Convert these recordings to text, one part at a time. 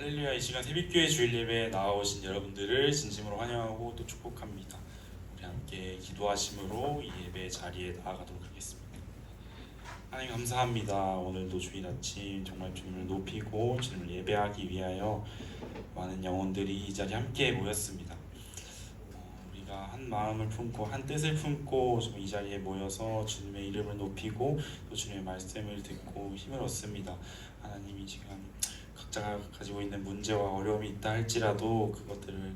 할렐루야. 이 시간 새벽교회 주일 예배에 나와오신 여러분들을 진심으로 환영하고 또 축복합니다. 우리 함께 기도하심으로 이 예배 자리에 나아가도록 하겠습니다. 하나님 감사합니다. 오늘도 주일 아침 정말 주님을 높이고 주님을 예배하기 위하여 많은 영혼들이 이 자리에 함께 모였습니다. 우리가 한 마음을 품고 한 뜻을 품고 이 자리에 모여서 주님의 이름을 높이고 또 주님의 말씀을 듣고 힘을 얻습니다. 하나님이 지금 각자가 가지고 있는 문제와 어려움이 있다 할지라도 그것들을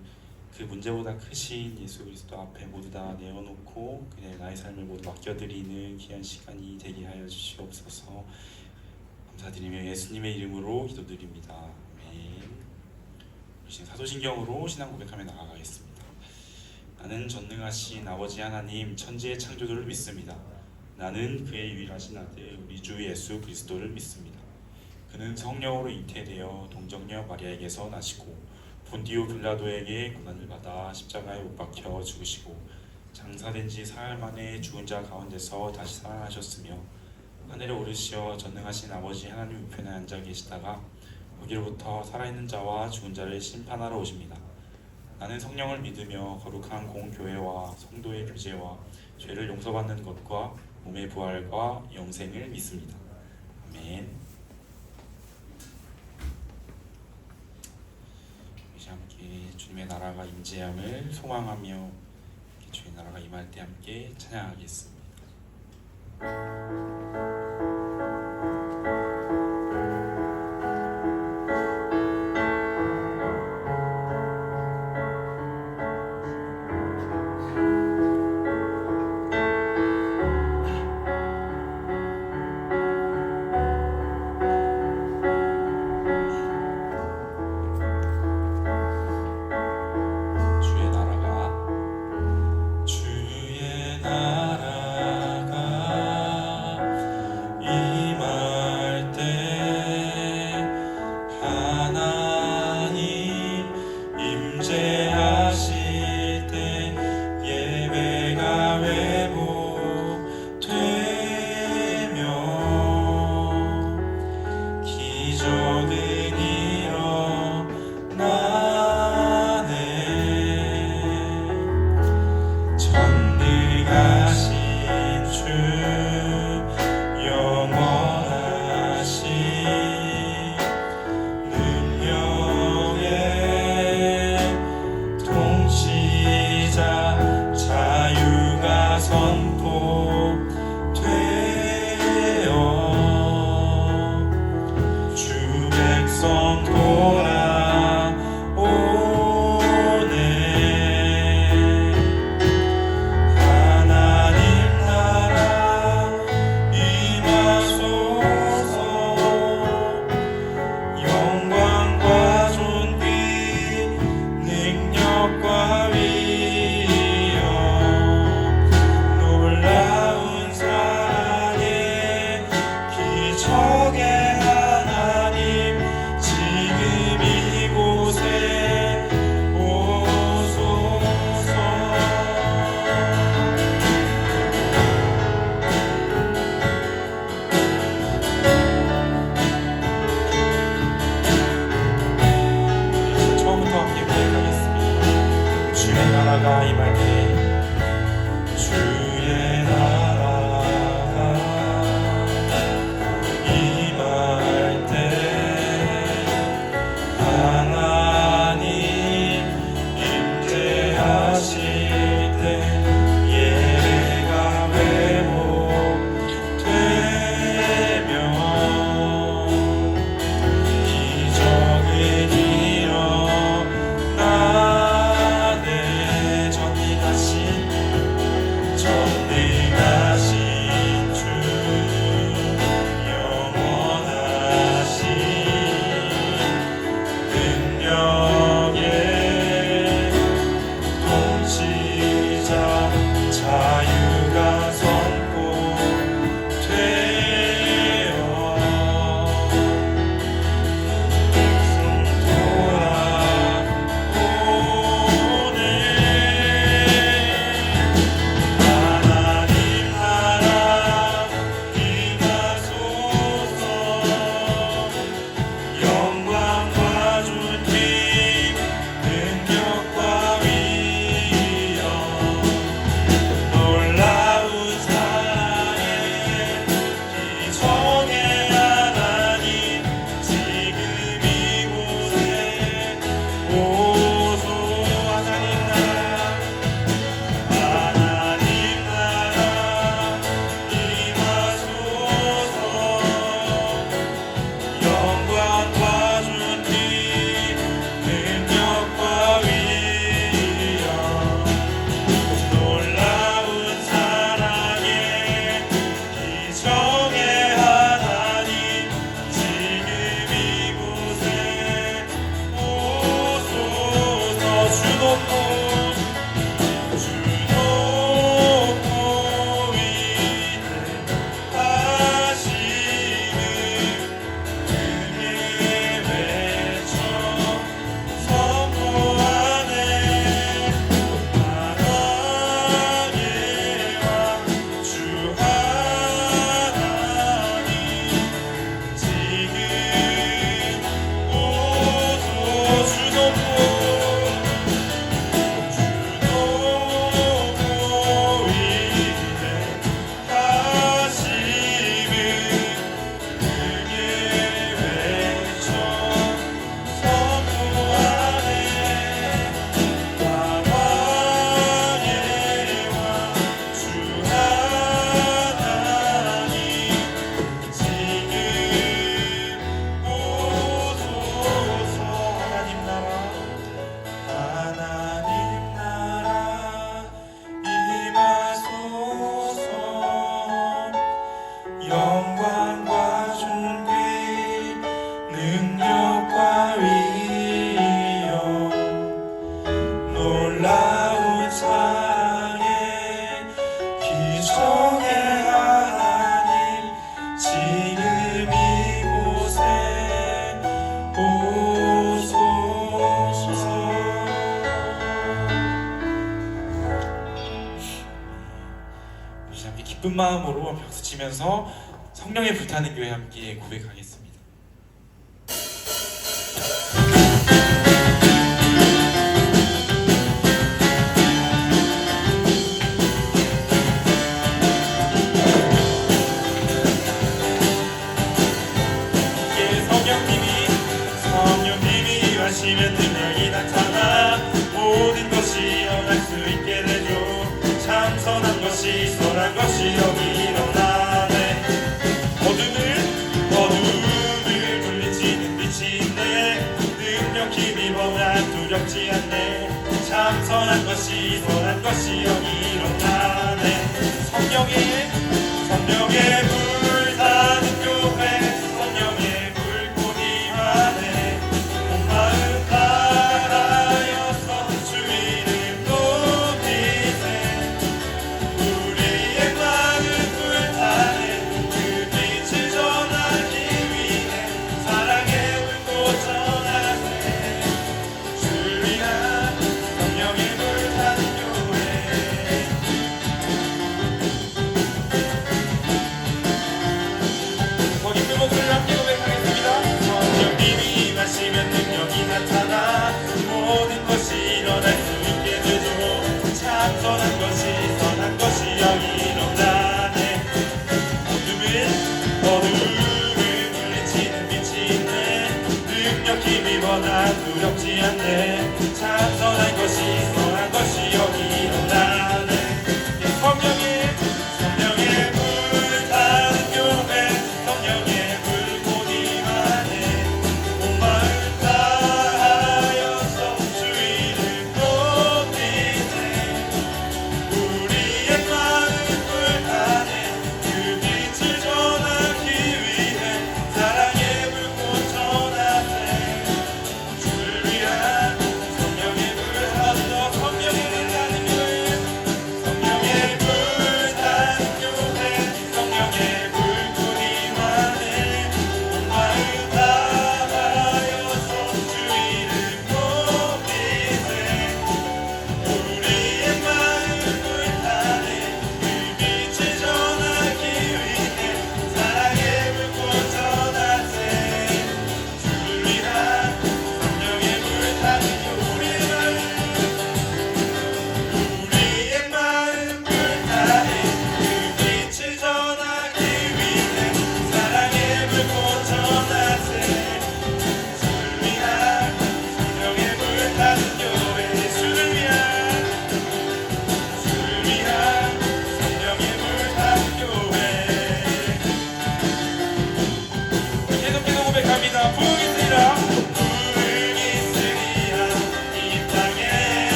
그 문제보다 크신 예수 그리스도 앞에 모두 다 내어놓고 그냥 나의 삶을 모두 맡겨드리는 귀한 시간이 되게 하여 주시옵소서. 감사드리며 예수님의 이름으로 기도드립니다. 아멘. 우리 지금 사도신경으로 신앙 고백하며 나아가겠습니다. 나는 전능하신 아버지 하나님 천지의 창조주를 믿습니다. 나는 그의 유일하신 아들 우리 주 예수 그리스도를 믿습니다. 그는 성령으로 잉태되어 동정녀 마리아에게서 나시고 본디오 빌라도에게 고난을 받아 십자가에 못 박혀 죽으시고 장사된 지 사흘 만에 죽은 자 가운데서 다시 살아나셨으며 하늘에 오르시어 전능하신 아버지 하나님 우편에 앉아 계시다가 거기로부터 살아있는 자와 죽은 자를 심판하러 오십니다. 나는 성령을 믿으며 거룩한 공교회와 성도의 교제와 죄를 용서받는 것과 몸의 부활과 영생을 믿습니다. 아멘. 함께 주님의 나라가 임재함을 소망하며 주의 나라가 임할 때 함께 찬양하겠습니다. 한 마음으로 박수 치면서 성령의 불타는 교회 함께 고백하겠습니다. 성령님이 하시면 능력이 나타나 모든 것이 일어날 수 있게 되죠. 참 선한 것이 선한 것이 여기 일어나네. 어둠을 물리치는 빛이 있네. 능력 힘이 보다 두렵지 않네. 참 선한 것이 선한 것이 여기 일어나네. 성령의 불타는 교회 성령의 불꽃이 하네. 온 마음 다하여서 주 이름 높이세. 우리의 마음 불타네. 그 빛을 전하기 위해 사랑의 불꽃 전하세. 주를 위한 성령의 불타는 교회.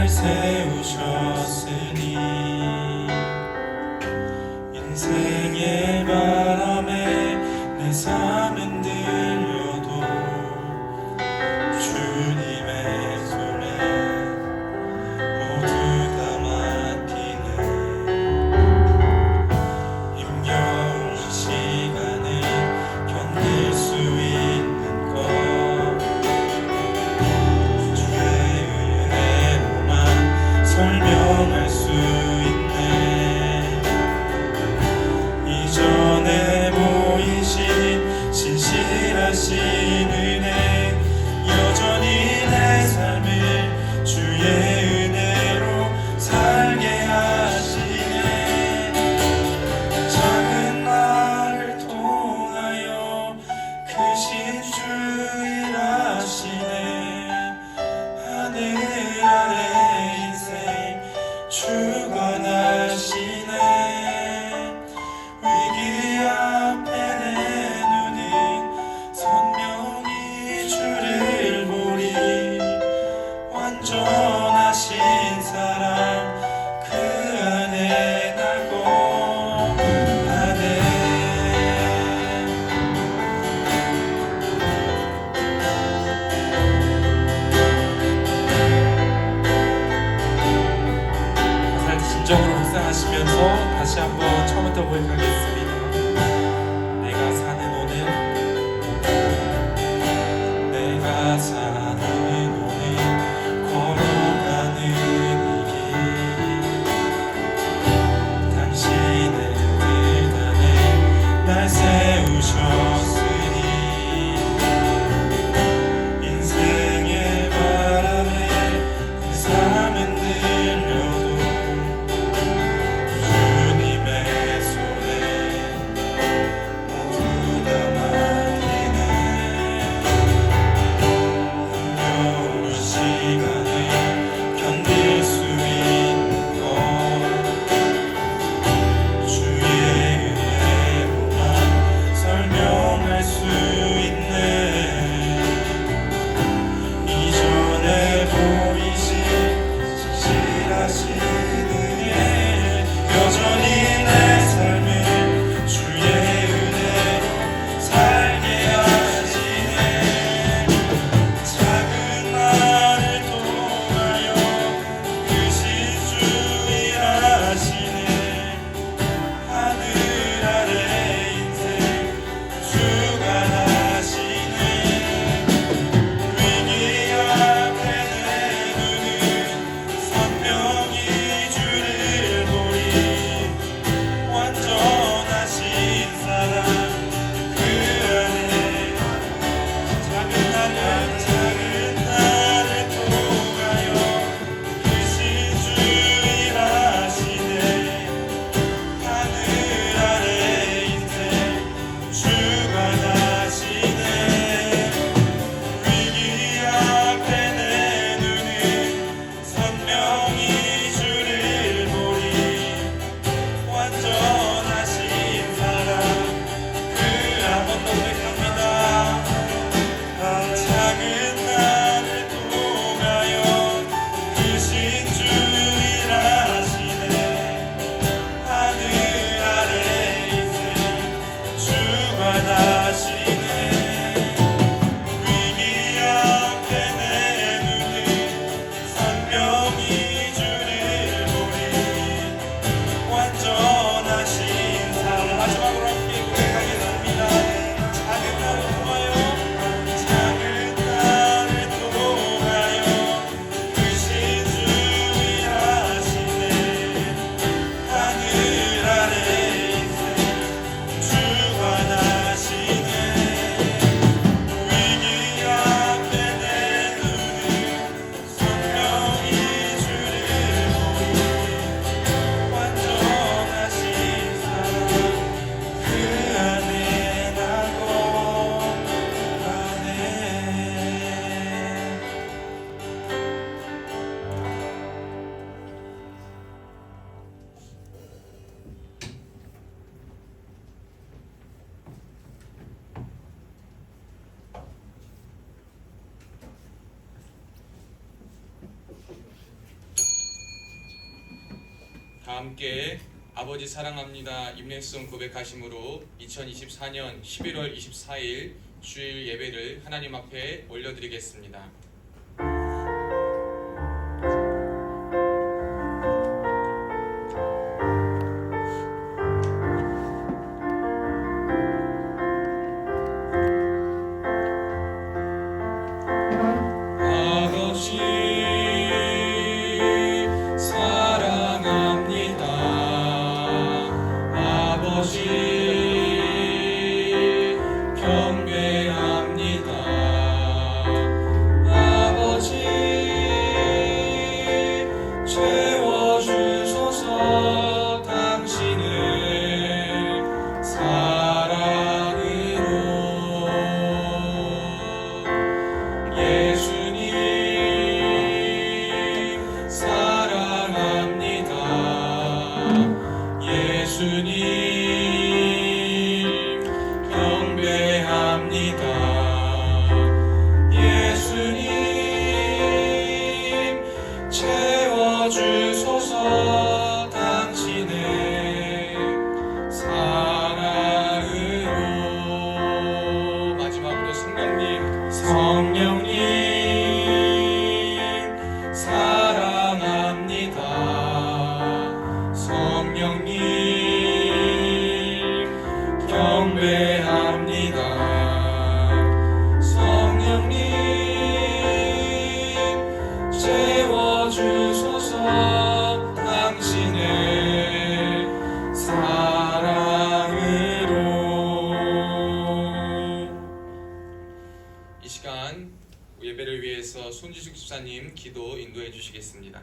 날 세우셨으니 인생의 바람에 내 삶 흔들려도 주님의 손에 모두 다 맡기네. 힘겨운 시간을 견딜 수 있는 것 주의 은혜로만 설명할 다 함께 아버지 사랑합니다 입례송 고백하심으로 2024년 11월 24일 주일 예배를 하나님 앞에 올려드리겠습니다. 예배를 위해서 손지숙 집사님 기도 인도해 주시겠습니다.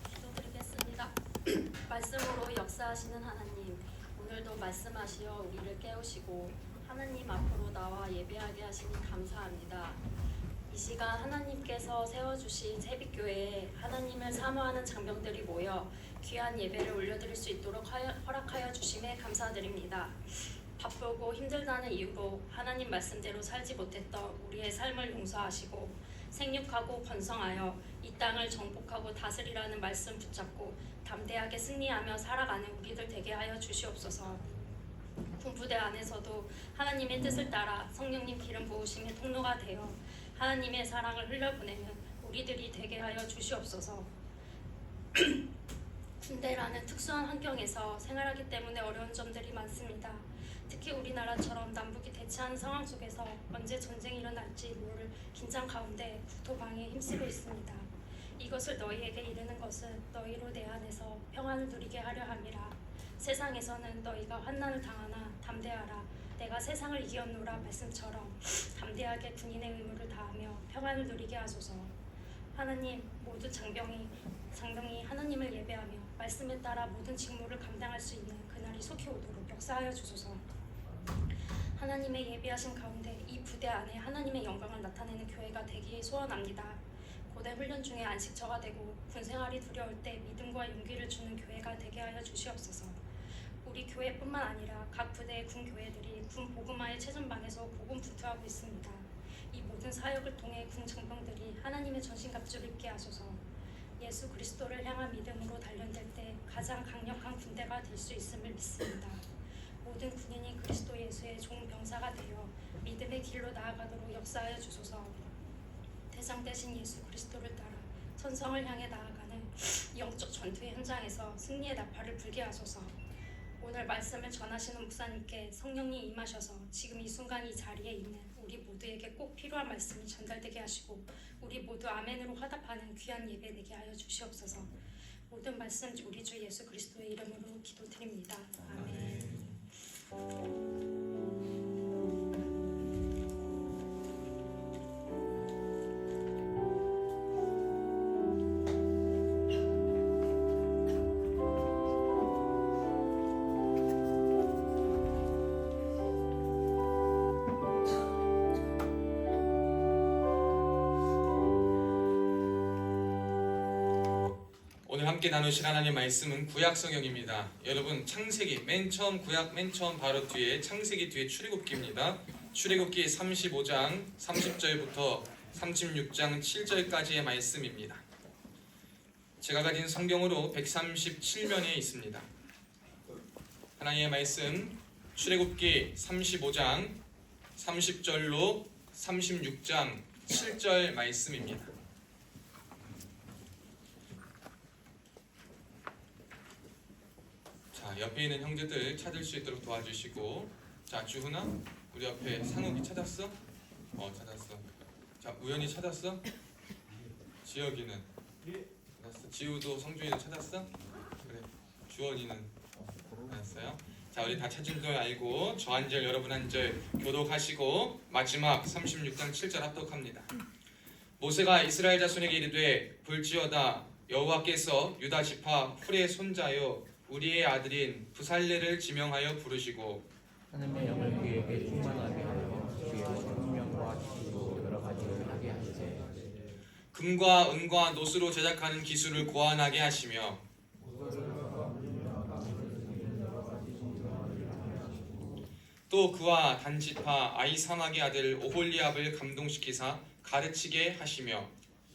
기도드리겠습니다. 말씀으로 역사하시는 하나님, 오늘도 말씀하시어 우리를 깨우시고 하나님 앞으로 나와 예배하게 하시니 감사합니다. 이 시간 하나님께서 세워주신 새빛교회에 하나님을 사모하는 장병들이 모여 귀한 예배를 올려드릴 수 있도록 허락하여 주심에 감사드립니다. 바쁘고 힘들다는 이유로 하나님 말씀대로 살지 못했던 우리의 삶을 용서하시고 생육하고 번성하여 이 땅을 정복하고 다스리라는 말씀 붙잡고 담대하게 승리하며 살아가는 우리들 되게 하여 주시옵소서. 군부대 안에서도 하나님의 뜻을 따라 성령님 기름 부으심의 통로가 되어 하나님의 사랑을 흘려보내는 우리들이 되게 하여 주시옵소서. 군대라는 특수한 환경에서 생활하기 때문에 어려운 점들이 많습니다. 특히 우리나라처럼 남북이 대치하는 상황 속에서 언제 전쟁이 일어날지 모를 긴장 가운데 국토방위에 힘쓰고 있습니다. 이것을 너희에게 이르는 것은 너희로 내 안에서 평안을 누리게 하려 함이라. 세상에서는 너희가 환난을 당하나 담대하라. 내가 세상을 이겼노라 말씀처럼 담대하게 군인의 의무를 다하며 평안을 누리게 하소서. 하나님, 모든 장병이 하나님을 예배하며 말씀에 따라 모든 직무를 감당할 수 있는 그날이 속히 오도록 역사하여 주소서. 하나님의 예비하신 가운데 이 부대 안에 하나님의 영광을 나타내는 교회가 되기 소원합니다. 고대 훈련 중에 안식처가 되고 군생활이 두려울 때 믿음과 용기를 주는 교회가 되게 하여 주시옵소서. 우리 교회뿐만 아니라 각 부대의 군 교회들이 군 복음화의 최전방에서 복음 분투하고 있습니다. 이 모든 사역을 통해 군 장병들이 하나님의 전신갑주를 입게 하소서. 예수 그리스도를 향한 믿음으로 단련될 때 가장 강력한 군대가 될 수 있음을 믿습니다. 모든 군인이 그리스도 예수의 좋은 병사가 되어 믿음의 길로 나아가도록 역사하여 주소서. 대장 되신 예수 그리스도를 따라 천성을 향해 나아가는 영적 전투의 현장에서 승리의 나팔을 불게 하소서. 오늘 말씀을 전하시는 목사님께 성령이 임하셔서 지금 이 순간 이 자리에 있는 우리 모두에게 꼭 필요한 말씀이 전달되게 하시고 우리 모두 아멘으로 화답하는 귀한 예배 되게 하여 주시옵소서. 모든 말씀 우리 주 예수 그리스도의 이름으로 기도드립니다. 아멘. 오늘 함께 나누실 하나님 말씀은 구약 성경입니다. 여러분 창세기 맨 처음 구약 맨 처음 바로 뒤에 창세기 뒤에 출애굽기입니다. 출애굽기 35장 30절부터 36장 7절까지의 말씀입니다. 제가 가진 성경으로 137면에 있습니다. 하나님의 말씀 출애굽기 35장 30절로 36장 7절 말씀입니다. 자, 옆에 있는 형제들 찾을 수 있도록 도와주시고, 자, 주훈아, 우리 옆에 상욱이 찾았어? 찾았어. 자, 우연히 찾았어? 지혁이는? 찾았어. 지우도 성준이도 찾았어? 그래. 주원이는? 알았어요? 자, 우리 다 찾은 줄 알고 저 한 절 여러분 한 절 교독하시고 마지막 36장 7절 합독합니다. 모세가 이스라엘 자손에게 이르되 볼지어다 여호와께서 유다 지파 훌의 손자요 우리의 아들인 부살레를 지명하여 부르시고 하나님의 영을 그에게 충만하게 하여 주의 성명과 지식으로 여러 가지를 하게 하시되 금과 은과 노스로 제작하는 기술을 고안하게 하시며 또 그와 단지파 아이사막의 아들 오홀리압을 감동시키사 가르치게 하시며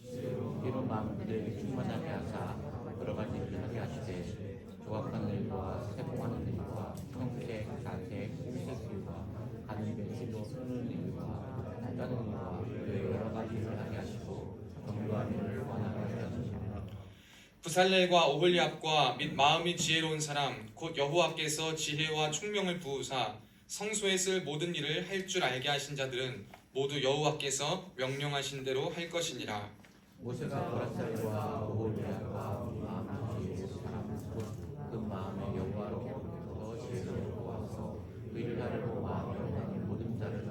이런 마음 그들에게 충만하게 하사 여러 가지를 하게 하시되 조각하는 일과 세공하는 일과 형색, 자색, 일색일과 가는 배치로 쓰는 일과 달 따는 일과 그 여러 가지를 하게 하시고 경주하는 일을 원하게 하시며 부살렐과 오홀리압과 및 마음이 지혜로운 사람 곧 여호와께서 지혜와 총명을 부으사 성소에 쓸 모든 일을 할 줄 알게 하신 자들은 모두 여호와께서 명령하신 대로 할 것이니라. 모세가 보라살과 오홀리압과 마음이 지혜로운 사람 곧 그 마음에 여호와로부터 지혜를 구하서 의를 하려고 마음에 하는 모든 자를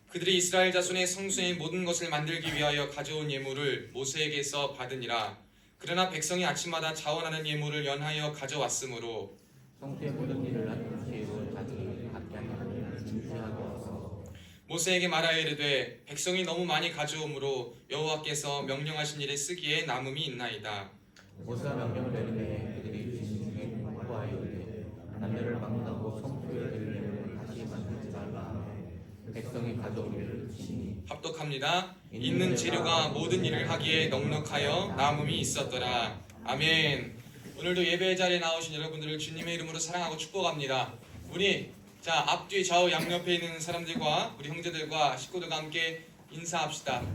그들이 이스라엘 자손의 성소의 모든 것을 만들기 위하여 가져온 예물을 모세에게서 받으니라. 그러나 백성이 아침마다 자원하는 예물을 연하여 가져왔으므로 성소의 모든 일을 하는 지혜로운 자들이 갖게 하는 진지하게 하소. 모세에게 말하여 이르되 백성이 너무 많이 가져오므로 여호와께서 명령하신 일에 쓰기에 남음이 있나이다. 모세가 명령을 내리되 그들이 진중에 공부하여 이르되 남녀를 막론하고 성소의 들림을 다시 만들지 말라 하매 백성이 가져오기를 치니 합독합니다. 있는 재료가 모든 일을 하기에 넉넉하여 남음이 있었더라. 아멘. 오늘도 예배 자리에 나오신 여러분들을 주님의 이름으로 사랑하고 축복합니다. 우리 자 앞뒤 좌우 양옆에 있는 사람들과 우리 형제들과 식구들과 함께 인사합시다.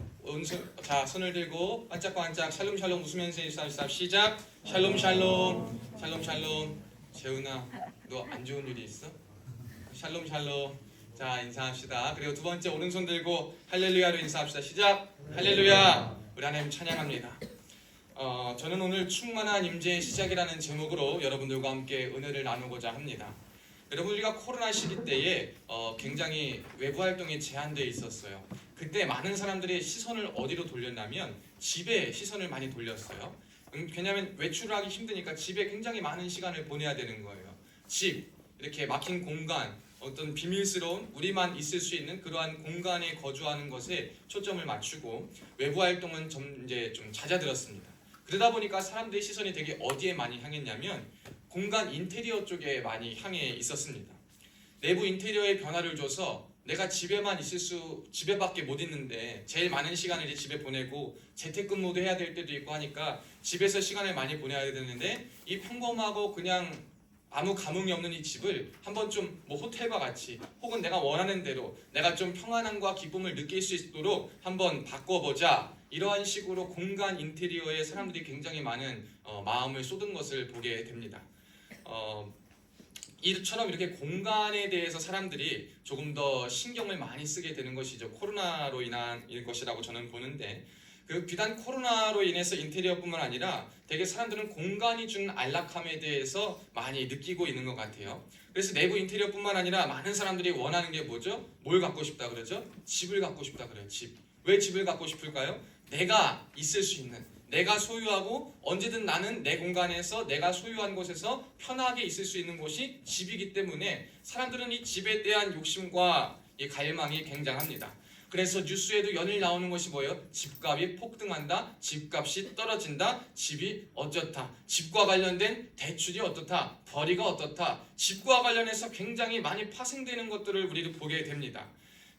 자 손을 들고 반짝반짝 샬롬 샬롬 웃으면서 인사합시다. 시작. 샬롬 샬롬 샬롬 샬롬. 재훈아 너 안 좋은 일이 있어? 샬롬 샬롬. 자 인사합시다. 그리고 두 번째 오른손 들고 할렐루야로 인사합시다. 시작. 할렐루야. 우리 하나님 찬양합니다. 저는 오늘 충만한 임재의 시작이라는 제목으로 여러분들과 함께 은혜를 나누고자 합니다. 여러분 우리가 코로나 시기 때에 굉장히 외부 활동이 제한되어 있었어요. 그때 많은 사람들이 시선을 어디로 돌렸냐면 집에 시선을 많이 돌렸어요. 왜냐하면 외출을 하기 힘드니까 집에 굉장히 많은 시간을 보내야 되는 거예요. 집, 이렇게 막힌 공간, 어떤 비밀스러운 우리만 있을 수 있는 그러한 공간에 거주하는 것에 초점을 맞추고 외부 활동은 이제 좀 잦아들었습니다. 그러다 보니까 사람들의 시선이 되게 어디에 많이 향했냐면 공간 인테리어 쪽에 많이 향해 있었습니다. 내부 인테리어에 변화를 줘서 내가 집에밖에 못 있는데 제일 많은 시간을 이제 집에 보내고 재택근무도 해야 될 때도 있고 하니까 집에서 시간을 많이 보내야 되는데 이 평범하고 그냥 아무 감흥이 없는 이 집을 한번 좀 뭐 호텔과 같이 혹은 내가 원하는 대로 내가 좀 평안함과 기쁨을 느낄 수 있도록 한번 바꿔보자. 이러한 식으로 공간 인테리어에 사람들이 굉장히 많은 마음을 쏟은 것을 보게 됩니다. 이처럼 이렇게 공간에 대해서 사람들이 조금 더 신경을 많이 쓰게 되는 것이죠. 코로나로 인한 일 것이라고 저는 보는데 그 비단 코로나로 인해서 인테리어뿐만 아니라 되게 사람들은 공간이 준 안락함에 대해서 많이 느끼고 있는 것 같아요. 그래서 내부 인테리어뿐만 아니라 많은 사람들이 원하는 게 뭐죠? 뭘 갖고 싶다 그러죠? 집을 갖고 싶다 그래요. 집. 왜 집을 갖고 싶을까요? 내가 있을 수 있는, 내가 소유하고 언제든 나는 내 공간에서 내가 소유한 곳에서 편하게 있을 수 있는 곳이 집이기 때문에 사람들은 이 집에 대한 욕심과 이 갈망이 굉장합니다. 그래서 뉴스에도 연일 나오는 것이 뭐예요? 집값이 폭등한다, 집값이 떨어진다, 집이 어쩌다, 집과 관련된 대출이 어떻다, 벌이가 어떻다, 집과 관련해서 굉장히 많이 파생되는 것들을 우리도 보게 됩니다.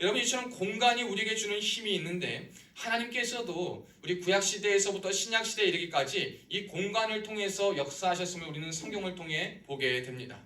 여러분, 이처럼 공간이 우리에게 주는 힘이 있는데 하나님께서도 우리 구약시대에서부터 신약시대에 이르기까지 이 공간을 통해서 역사하셨음을 우리는 성경을 통해 보게 됩니다.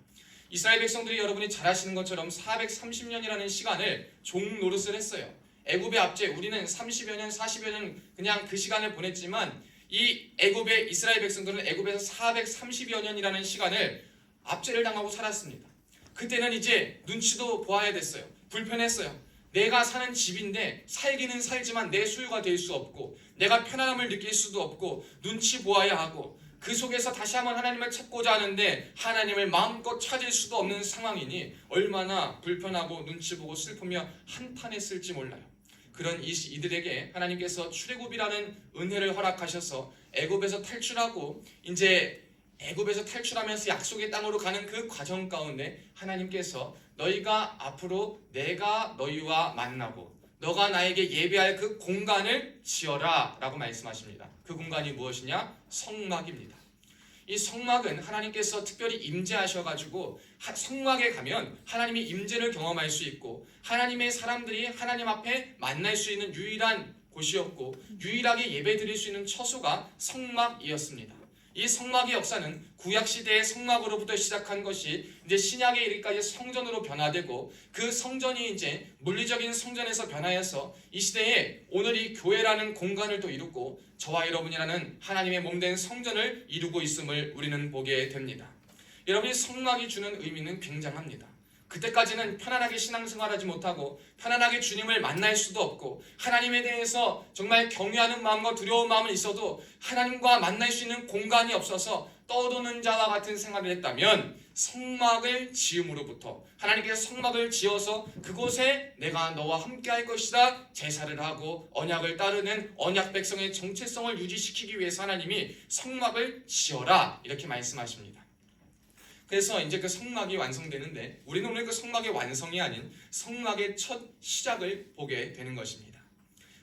이스라엘 백성들이 여러분이 잘 아시는 것처럼 430년이라는 시간을 종노릇을 했어요. 애굽의 압제, 우리는 30여 년, 40여 년 그냥 그 시간을 보냈지만 이 애굽의 이스라엘 백성들은 애굽에서 430여 년이라는 시간을 압제를 당하고 살았습니다. 그때는 이제 눈치도 보아야 됐어요. 불편했어요. 내가 사는 집인데 살기는 살지만 내 소유가 될 수 없고 내가 편안함을 느낄 수도 없고 눈치 보아야 하고 그 속에서 다시 한번 하나님을 찾고자 하는데 하나님을 마음껏 찾을 수도 없는 상황이니 얼마나 불편하고 눈치 보고 슬프며 한탄했을지 몰라요. 그런 이들에게 하나님께서 출애굽이라는 은혜를 허락하셔서 애굽에서 탈출하고 이제 애굽에서 탈출하면서 약속의 땅으로 가는 그 과정 가운데 하나님께서 너희가 앞으로 내가 너희와 만나고 너가 나에게 예배할 그 공간을 지어라 라고 말씀하십니다. 그 공간이 무엇이냐? 성막입니다. 이 성막은 하나님께서 특별히 임재하셔가지고 성막에 가면 하나님의 임재를 경험할 수 있고 하나님의 사람들이 하나님 앞에 만날 수 있는 유일한 곳이었고 유일하게 예배드릴 수 있는 처소가 성막이었습니다. 이 성막의 역사는 구약시대의 성막으로부터 시작한 것이 이제 신약에 이르기까지 성전으로 변화되고 그 성전이 이제 물리적인 성전에서 변화해서 이 시대에 오늘 이 교회라는 공간을 또 이루고 저와 여러분이라는 하나님의 몸된 성전을 이루고 있음을 우리는 보게 됩니다. 여러분이 성막이 주는 의미는 굉장합니다. 그때까지는 편안하게 신앙생활하지 못하고 편안하게 주님을 만날 수도 없고 하나님에 대해서 정말 경외하는 마음과 두려운 마음은 있어도 하나님과 만날 수 있는 공간이 없어서 떠도는 자와 같은 생활을 했다면 성막을 지음으로부터 하나님께서 성막을 지어서 그곳에 내가 너와 함께 할 것이다 제사를 하고 언약을 따르는 언약 백성의 정체성을 유지시키기 위해서 하나님이 성막을 지어라 이렇게 말씀하십니다. 그래서 이제 그 성막이 완성되는데 우리는 오늘 그 성막의 완성이 아닌 성막의 첫 시작을 보게 되는 것입니다.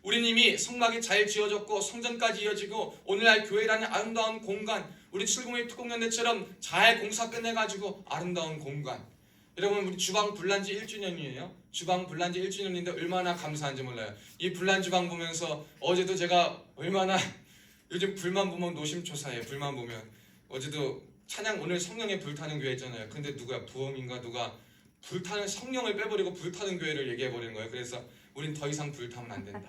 우리는 이미 성막이 잘 지어졌고 성전까지 이어지고 오늘날 교회라는 아름다운 공간, 우리 출공의 특공연대처럼 잘 공사 끝내가지고 아름다운 공간. 여러분, 우리 주방 불난지 1주년이에요. 주방 불난지 1주년인데 얼마나 감사한지 몰라요. 이 불난 주방 보면서 어제도 제가 얼마나 요즘 불만 보면 노심초사해요. 불만 보면 어제도 찬양 오늘 성령에 불타는 교회 있잖아요. 근데 누가 부흥인가 누가 불타는 성령을 빼버리고 불타는 교회를 얘기해버린 거예요. 그래서 우린 더 이상 불타면 안 된다.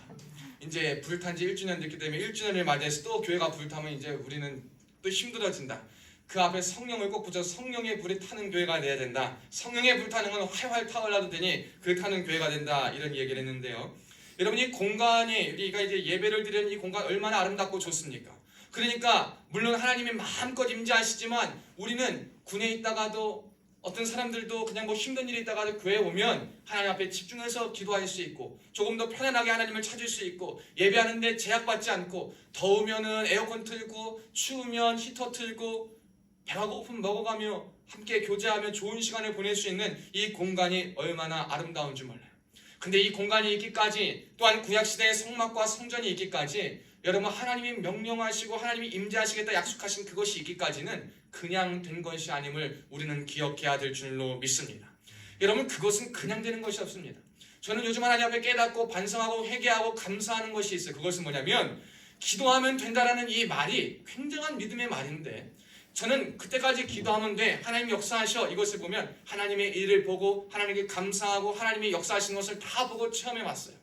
이제 불탄 지 1주년 됐기 때문에 1주년을 맞이해서 또 교회가 불타면 이제 우리는 또 힘들어진다. 그 앞에 성령을 꼭 붙여서 성령의 불이 타는 교회가 돼야 된다. 성령의 불타는 건 활활 타올라도 되니 그 타는 교회가 된다. 이런 얘기를 했는데요. 여러분, 이 공간이 우리가 이제 예배를 드리는 이 공간 얼마나 아름답고 좋습니까? 그러니까 물론 하나님이 마음껏 임재하시지만 우리는 군에 있다가도 어떤 사람들도 그냥 뭐 힘든 일이 있다가도 교회에 오면 하나님 앞에 집중해서 기도할 수 있고 조금 더 편안하게 하나님을 찾을 수 있고 예배하는데 제약받지 않고 더우면은 에어컨 틀고 추우면 히터 틀고 배가 고프면 먹어가며 함께 교제하며 좋은 시간을 보낼 수 있는 이 공간이 얼마나 아름다운지 몰라요. 근데 이 공간이 있기까지 또한 구약시대의 성막과 성전이 있기까지 여러분, 하나님이 명령하시고 하나님이 임재하시겠다 약속하신 그것이 있기까지는 그냥 된 것이 아님을 우리는 기억해야 될 줄로 믿습니다. 여러분, 그것은 그냥 되는 것이 없습니다. 저는 요즘 하나님 앞에 깨닫고 반성하고 회개하고 감사하는 것이 있어요. 그것은 뭐냐면 기도하면 된다라는 이 말이 굉장한 믿음의 말인데 저는 그때까지 기도하면 돼 하나님이 역사하셔 이것을 보면 하나님의 일을 보고 하나님께 감사하고 하나님이 역사하시는 것을 다 보고 체험해봤어요.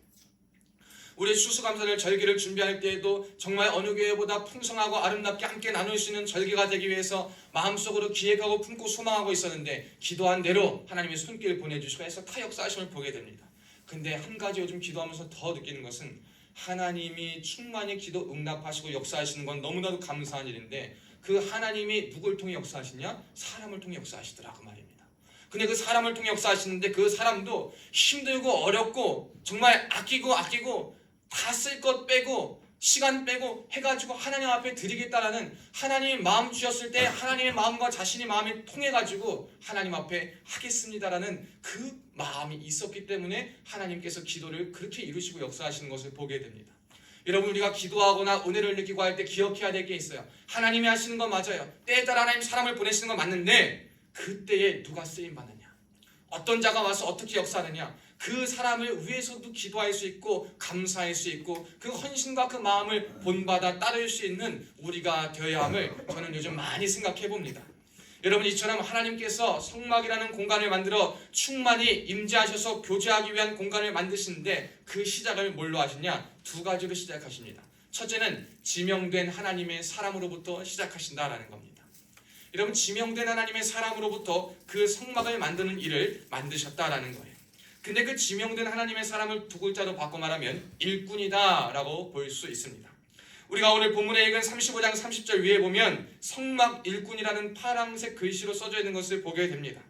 우리 추수감사절 절기를 준비할 때에도 정말 어느 교회보다 풍성하고 아름답게 함께 나눌 수 있는 절기가 되기 위해서 마음속으로 기획하고 품고 소망하고 있었는데 기도한 대로 하나님의 손길을 보내주시고 해서 타 역사하심을 보게 됩니다. 근데 한 가지 요즘 기도하면서 더 느끼는 것은 하나님이 충만히 기도 응답하시고 역사하시는 건 너무나도 감사한 일인데 그 하나님이 누굴 통해 역사하시냐? 사람을 통해 역사하시더라 그 말입니다. 근데 그 사람을 통해 역사하시는데 그 사람도 힘들고 어렵고 정말 아끼고 다 쓸 것 빼고 시간 빼고 해가지고 하나님 앞에 드리겠다라는 하나님이 마음 주셨을 때 하나님의 마음과 자신의 마음이 통해가지고 하나님 앞에 하겠습니다라는 그 마음이 있었기 때문에 하나님께서 기도를 그렇게 이루시고 역사하시는 것을 보게 됩니다. 여러분, 우리가 기도하거나 은혜를 느끼고 할 때 기억해야 될 게 있어요. 하나님이 하시는 건 맞아요. 때에 따라 하나님 사람을 보내시는 건 맞는데 그때에 누가 쓰임받느냐, 어떤 자가 와서 어떻게 역사하느냐, 그 사람을 위해서도 기도할 수 있고 감사할 수 있고 그 헌신과 그 마음을 본받아 따를 수 있는 우리가 되어야 함을 저는 요즘 많이 생각해 봅니다. 여러분, 이처럼 하나님께서 성막이라는 공간을 만들어 충만히 임재하셔서 교제하기 위한 공간을 만드시는데 그 시작을 뭘로 하시냐? 두 가지로 시작하십니다. 첫째는 지명된 하나님의 사람으로부터 시작하신다라는 겁니다. 여러분, 지명된 하나님의 사람으로부터 그 성막을 만드는 일을 만드셨다라는 거예요. 근데 그 지명된 하나님의 사람을 두 글자로 바꿔 말하면 일꾼이다라고 볼 수 있습니다. 우리가 오늘 본문에 읽은 35장 30절 위에 보면 성막 일꾼이라는 파란색 글씨로 써져 있는 것을 보게 됩니다.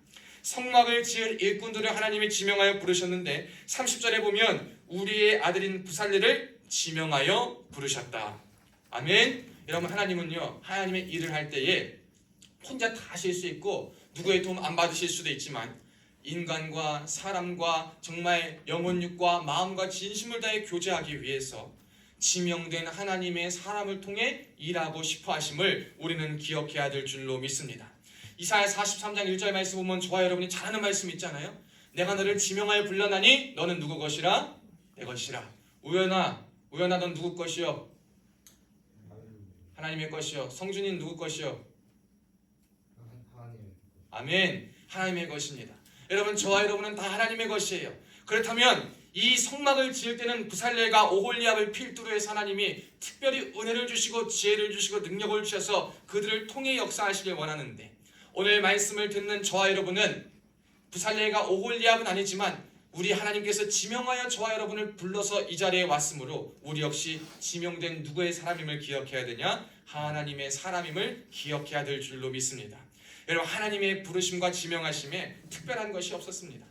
성막을 지을 일꾼들을 하나님이 지명하여 부르셨는데 30절에 보면 우리의 아들인 부살레를 지명하여 부르셨다. 아멘. 여러분, 하나님은요, 하나님의 일을 할 때에 혼자 다 하실 수 있고 누구의 도움 안 받으실 수도 있지만 인간과 사람과 정말 영혼육과 마음과 진심을 다해 교제하기 위해서 지명된 하나님의 사람을 통해 일하고 싶어 하심을 우리는 기억해야 될 줄로 믿습니다. 이사야 43장 1절 말씀 보면 저와 여러분이 잘 아는 말씀 있잖아요. 내가 너를 지명하여 불러나니 너는 누구 것이라? 내 것이라. 우연아 넌 누구 것이요? 하나님의 것이요. 성준이는 누구 것이요? 아멘. 하나님의 것입니다. 여러분, 저와 여러분은 다 하나님의 것이에요. 그렇다면 이 성막을 지을 때는 부살렐과 오홀리압을 필두로 해서 하나님이 특별히 은혜를 주시고 지혜를 주시고 능력을 주셔서 그들을 통해 역사하시길 원하는데, 오늘 말씀을 듣는 저와 여러분은 부살렐과 오홀리압은 아니지만 우리 하나님께서 지명하여 저와 여러분을 불러서 이 자리에 왔으므로 우리 역시 지명된 누구의 사람임을 기억해야 되냐? 하나님의 사람임을 기억해야 될 줄로 믿습니다. 여러분, 하나님의 부르심과 지명하심에 특별한 것이 없었습니다.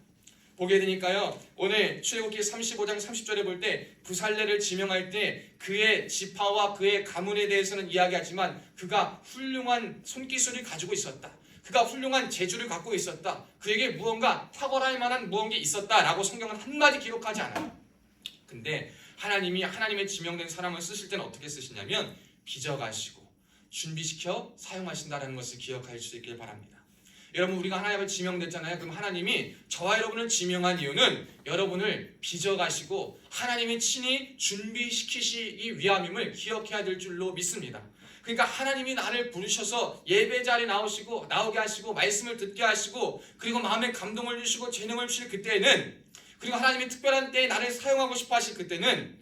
보게 되니까요, 오늘 출애굽기 35장 30절에 볼 때 부살레를 지명할 때 그의 지파와 그의 가문에 대해서는 이야기하지만 그가 훌륭한 손기술을 가지고 있었다. 그가 훌륭한 재주를 갖고 있었다. 그에게 무언가 탁월할 만한 무언가 있었다라고 성경은 한마디 기록하지 않아요. 근데 하나님이 하나님의 지명된 사람을 쓰실 때는 어떻게 쓰시냐면 빚어가시고 준비시켜 사용하신다는 것을 기억할 수 있길 바랍니다. 여러분, 우리가 하나님을 지명됐잖아요. 그럼 하나님이 저와 여러분을 지명한 이유는 여러분을 빚어가시고 하나님이 친히 준비시키시기 위함임을 기억해야 될 줄로 믿습니다. 그러니까 하나님이 나를 부르셔서 예배 자리에 나오게 하시고 말씀을 듣게 하시고 그리고 마음에 감동을 주시고 재능을 주실 그때에는, 그리고 하나님이 특별한 때에 나를 사용하고 싶어 하실 그때는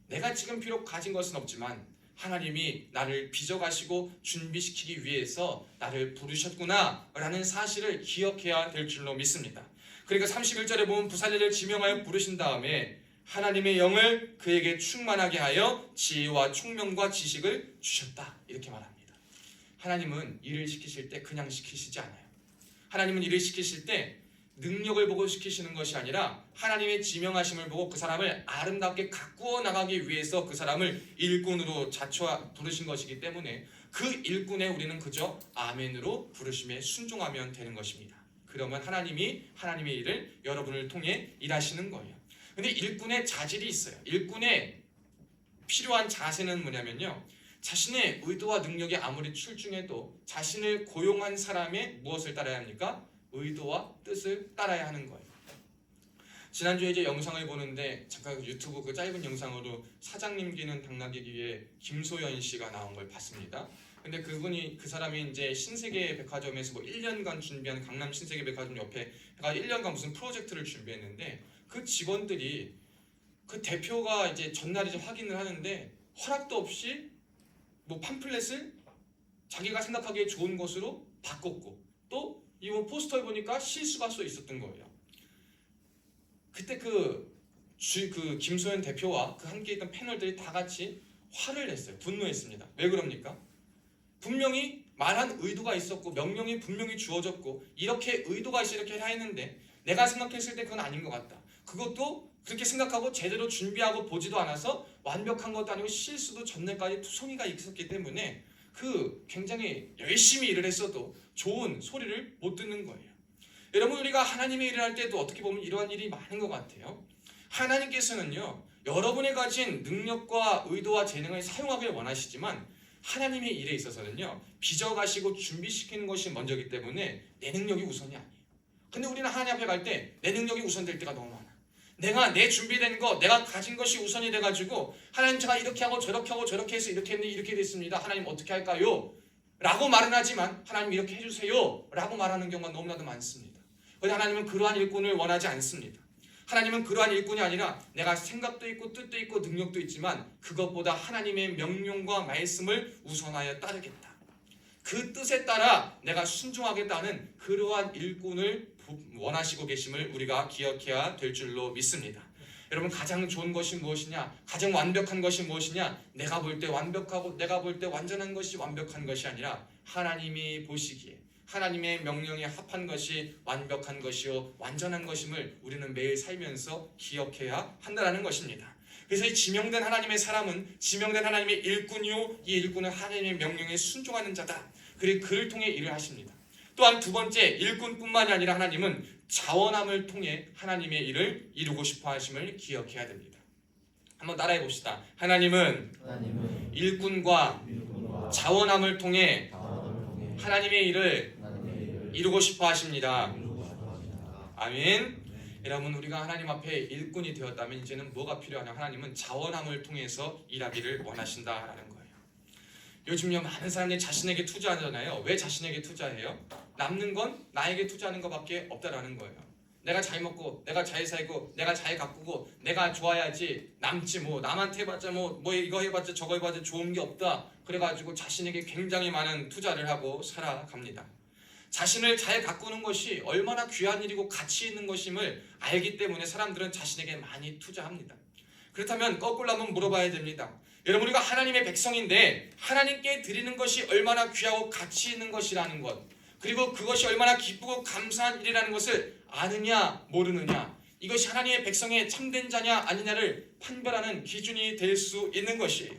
내가 지금 비록 가진 것은 없지만 하나님이 나를 빚어가시고 준비시키기 위해서 나를 부르셨구나 라는 사실을 기억해야 될 줄로 믿습니다. 그러니까 31절에 보면 부살레를 지명하여 부르신 다음에 하나님의 영을 그에게 충만하게 하여 지혜와 총명과 지식을 주셨다, 이렇게 말합니다. 하나님은 일을 시키실 때 그냥 시키시지 않아요. 하나님은 일을 시키실 때 능력을 보고 시키시는 것이 아니라 하나님의 지명하심을 보고 그 사람을 아름답게 가꾸어 나가기 위해서 그 사람을 일꾼으로 부르신 것이기 때문에 그 일꾼에 우리는 그저 아멘으로 부르심에 순종하면 되는 것입니다. 그러면 하나님이 하나님의 일을 여러분을 통해 일하시는 거예요. 근데 일꾼의 자질이 있어요. 일꾼의 필요한 자세는 뭐냐면요, 자신의 의도와 능력이 아무리 출중해도 자신을 고용한 사람의 무엇을 따라야 합니까? 의도와 뜻을 따라야 하는 거예요. 지난주에 이제 영상을 보는데 잠깐 유튜브 그 짧은 영상으로 사장님 기는 당나귀기에 김소연 씨가 나온 걸 봤습니다. 근데 그 사람이 이제 신세계 백화점에서 1년간 준비한 강남 신세계 백화점 옆에 1년간 무슨 프로젝트를 준비했는데 그 직원들이 그 대표가 이제 전날 이제 확인을 하는데 허락도 없이 팜플렛을 자기가 생각하기에 좋은 것으로 바꿨고 또 이 포스터에 보니까 실수가 써 있었던 거예요. 그때 그 김소연 대표와 그 함께 있던 패널들이 다 같이 화를 냈어요. 분노했습니다. 왜 그럽니까? 분명히 말한 의도가 있었고 명령이 분명히 주어졌고 이렇게 의도가 있어 이렇게 해야 했는데 내가 생각했을 때 그건 아닌 것 같다. 그것도 그렇게 생각하고 제대로 준비하고 보지도 않아서 완벽한 것도 아니고 실수도 전날까지 투성이가 있었기 때문에 굉장히 열심히 일을 했어도 좋은 소리를 못 듣는 거예요. 여러분, 우리가 하나님의 일을 할 때도 어떻게 보면 이러한 일이 많은 것 같아요. 하나님께서는요, 여러분이 가진 능력과 의도와 재능을 사용하길 원하시지만 하나님의 일에 있어서는요, 빚어가시고 준비시키는 것이 먼저이기 때문에 내 능력이 우선이 아니에요. 근데 우리는 하나님 앞에 갈 때 내 능력이 우선될 때가 너무 많아. 내가 내 준비된 거, 내가 가진 것이 우선이 돼가지고 하나님 제가 이렇게 하고 저렇게 해서 이렇게 했는데 이렇게 됐습니다. 하나님 어떻게 할까요? 라고 말은 하지만 하나님 이렇게 해주세요 라고 말하는 경우가 너무나도 많습니다. 그런데 하나님은 그러한 일꾼을 원하지 않습니다. 하나님은 그러한 일꾼이 아니라 내가 생각도 있고 뜻도 있고 능력도 있지만 그것보다 하나님의 명령과 말씀을 우선하여 따르겠다. 그 뜻에 따라 내가 순종하겠다는 그러한 일꾼을 원하시고 계심을 우리가 기억해야 될 줄로 믿습니다. 여러분 가장 좋은 것이 무엇이냐? 가장 완벽한 것이 무엇이냐? 내가 볼 때 완벽하고 내가 볼 때 완전한 것이 완벽한 것이 아니라 하나님이 보시기에 하나님의 명령에 합한 것이 완벽한 것이요 완전한 것임을 우리는 매일 살면서 기억해야 한다는 것입니다. 그래서 이 지명된 하나님의 사람은 지명된 하나님의 일꾼이요 이 일꾼은 하나님의 명령에 순종하는 자다. 그리고 그를 통해 일을 하십니다. 또한 두 번째 일꾼뿐만이 아니라 하나님은 자원함을 통해 하나님의 일을 이루고 싶어 하심을 기억해야 됩니다. 한번 따라해 봅시다. 하나님은 일꾼과 자원함을 통해 하나님의 일을 이루고 싶어 하십니다. 아멘. 여러분 우리가 하나님 앞에 일꾼이 되었다면 이제는 뭐가 필요하냐? 하나님은 자원함을 통해서 일하기를 원하신다라는 거예요. 요즘요 많은 사람들이 자신에게 투자하잖아요. 왜 자신에게 투자해요? 남는 건 나에게 투자하는 것밖에 없다라는 거예요. 내가 잘 먹고 내가 잘 살고 내가 잘 가꾸고 내가 좋아야지 남지 뭐 남한테 해봤자 뭐 이거 해봤자 저거 해봤자 좋은 게 없다. 그래가지고 자신에게 굉장히 많은 투자를 하고 살아갑니다. 자신을 잘 가꾸는 것이 얼마나 귀한 일이고 가치 있는 것임을 알기 때문에 사람들은 자신에게 많이 투자합니다. 그렇다면 거꾸로 한번 물어봐야 됩니다. 여러분 우리가 하나님의 백성인데 하나님께 드리는 것이 얼마나 귀하고 가치 있는 것이라는 것 그리고 그것이 얼마나 기쁘고 감사한 일이라는 것을 아느냐 모르느냐 이것이 하나님의 백성의 참된 자냐 아니냐를 판별하는 기준이 될 수 있는 것이에요.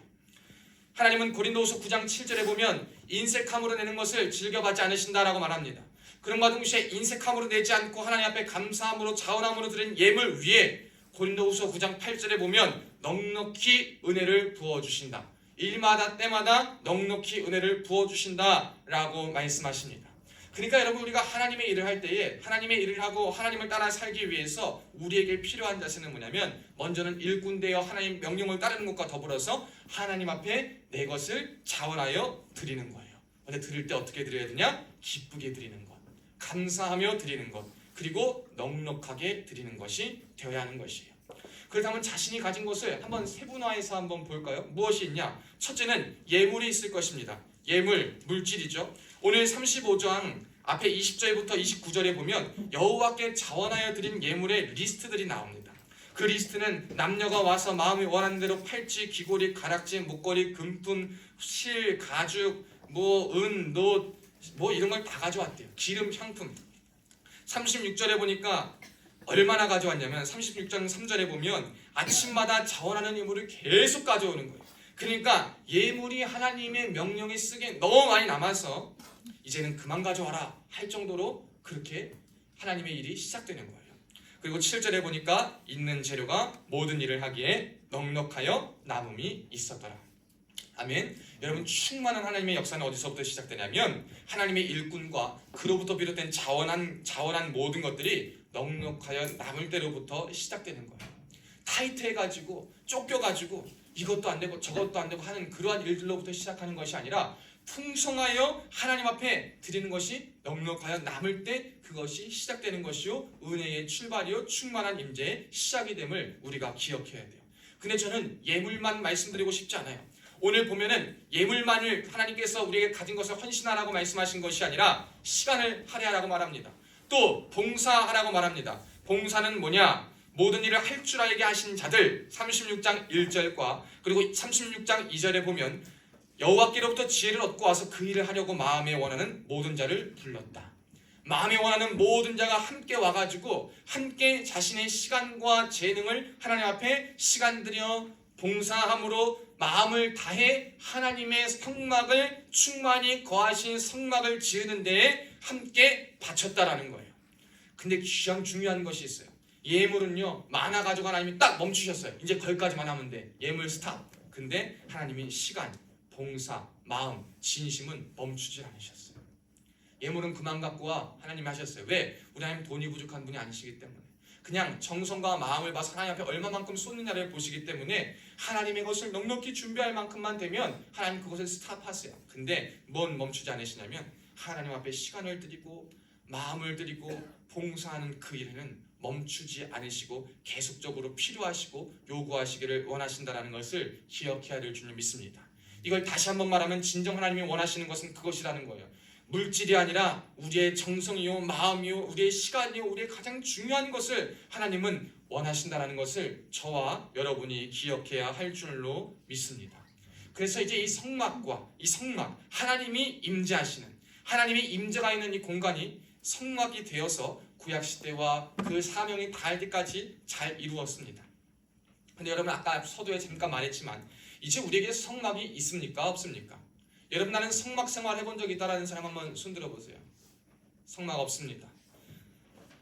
하나님은 고린도후서 9장 7절에 보면 인색함으로 내는 것을 즐겨받지 않으신다라고 말합니다. 그런가 동시에 인색함으로 내지 않고 하나님 앞에 감사함으로 자원함으로 드린 예물 위에 고린도후서 9장 8절에 보면 넉넉히 은혜를 부어주신다. 일마다 때마다 넉넉히 은혜를 부어주신다라고 말씀하십니다. 그러니까 여러분 우리가 하나님의 일을 할 때에 하나님의 일을 하고 하나님을 따라 살기 위해서 우리에게 필요한 자세는 뭐냐면 먼저는 일꾼 되어 하나님 명령을 따르는 것과 더불어서 하나님 앞에 내 것을 자원하여 드리는 거예요. 근데 드릴 때 어떻게 드려야 되냐? 기쁘게 드리는 것, 감사하며 드리는 것, 그리고 넉넉하게 드리는 것이 되어야 하는 것이에요. 그렇다면 자신이 가진 것을 한번 세분화해서 한번 볼까요? 무엇이 있냐? 첫째는 예물이 있을 것입니다. 예물, 물질이죠. 오늘 35장 앞에 20절부터 29절에 보면 여호와께 자원하여 드린 예물의 리스트들이 나옵니다. 그 리스트는 남녀가 와서 마음이 원하는 대로 팔찌, 귀고리, 가락지, 목걸이, 금품, 실, 가죽, 은, 놋, 이런 걸 다 가져왔대요. 기름, 향품. 36절에 보니까 얼마나 가져왔냐면 36장 3절에 보면 아침마다 자원하는 예물을 계속 가져오는 거예요. 그러니까 예물이 하나님의 명령에 쓰기에 너무 많이 남아서 이제는 그만 가져와라 할 정도로 그렇게 하나님의 일이 시작되는 거예요. 그리고 7절에 보니까 있는 재료가 모든 일을 하기에 넉넉하여 남음이 있었더라. 아멘. 여러분 충만한 하나님의 역사는 어디서부터 시작되냐면 하나님의 일꾼과 그로부터 비롯된 자원한 모든 것들이 넉넉하여 남을 때로부터 시작되는 거예요. 타이트해가지고 쫓겨가지고 이것도 안 되고 저것도 안 되고 하는 그러한 일들로부터 시작하는 것이 아니라 풍성하여 하나님 앞에 드리는 것이 넉넉하여 남을 때 그것이 시작되는 것이요 은혜의 출발이요 충만한 임재의 시작이 됨을 우리가 기억해야 돼요. 근데 저는 예물만 말씀드리고 싶지 않아요. 오늘 보면은 예물만을 하나님께서 우리에게 가진 것을 헌신하라고 말씀하신 것이 아니라 시간을 할애하라고 말합니다. 또 봉사하라고 말합니다. 봉사는 뭐냐? 모든 일을 할 줄 알게 하신 자들 36장 1절과 그리고 36장 2절에 보면 여호와께로부터 지혜를 얻고 와서 그 일을 하려고 마음에 원하는 모든 자를 불렀다. 마음에 원하는 모든 자가 함께 와가지고 함께 자신의 시간과 재능을 하나님 앞에 시간 들여 봉사함으로 마음을 다해 하나님의 성막을 충만히 거하신 성막을 지으는 데에 함께 바쳤다라는 거예요. 근데 가장 중요한 것이 있어요. 예물은요 많아가지고 하나님이 딱 멈추셨어요. 이제 거기까지만 하면 돼. 예물 스탑. 근데 하나님이 시간, 봉사, 마음, 진심은 멈추지 않으셨어요. 예물은 그만 갖고 와. 하나님이 하셨어요. 왜? 우리 하나님 돈이 부족한 분이 아니시기 때문에. 그냥 정성과 마음을 봐서 하나님 앞에 얼마만큼 쏟느냐를 보시기 때문에 하나님의 것을 넉넉히 준비할 만큼만 되면 하나님 그것을 스탑하세요. 근데 뭔 멈추지 않으시냐면 하나님 앞에 시간을 드리고 마음을 드리고 봉사하는 그 일에는 멈추지 않으시고 계속적으로 필요하시고 요구하시기를 원하신다는 것을 기억해야 될 줄로 믿습니다. 이걸 다시 한번 말하면 진정 하나님이 원하시는 것은 그것이라는 거예요. 물질이 아니라 우리의 정성이요 마음이요 우리의 시간이요 우리의 가장 중요한 것을 하나님은 원하신다는 것을 저와 여러분이 기억해야 할 줄로 믿습니다. 그래서 이제 이 성막과 이 성막 하나님이 임재하시는 하나님의 임재가 있는 이 공간이 성막이 되어서 구약시대와 그 사명이 다할 때까지 잘 이루었습니다. 근데 여러분 아까 서두에 잠깐 말했지만 이제 우리에게 성막이 있습니까? 없습니까? 여러분 나는 성막 생활 해본 적 있다라는 사람 한번 손 들어보세요. 성막 없습니다.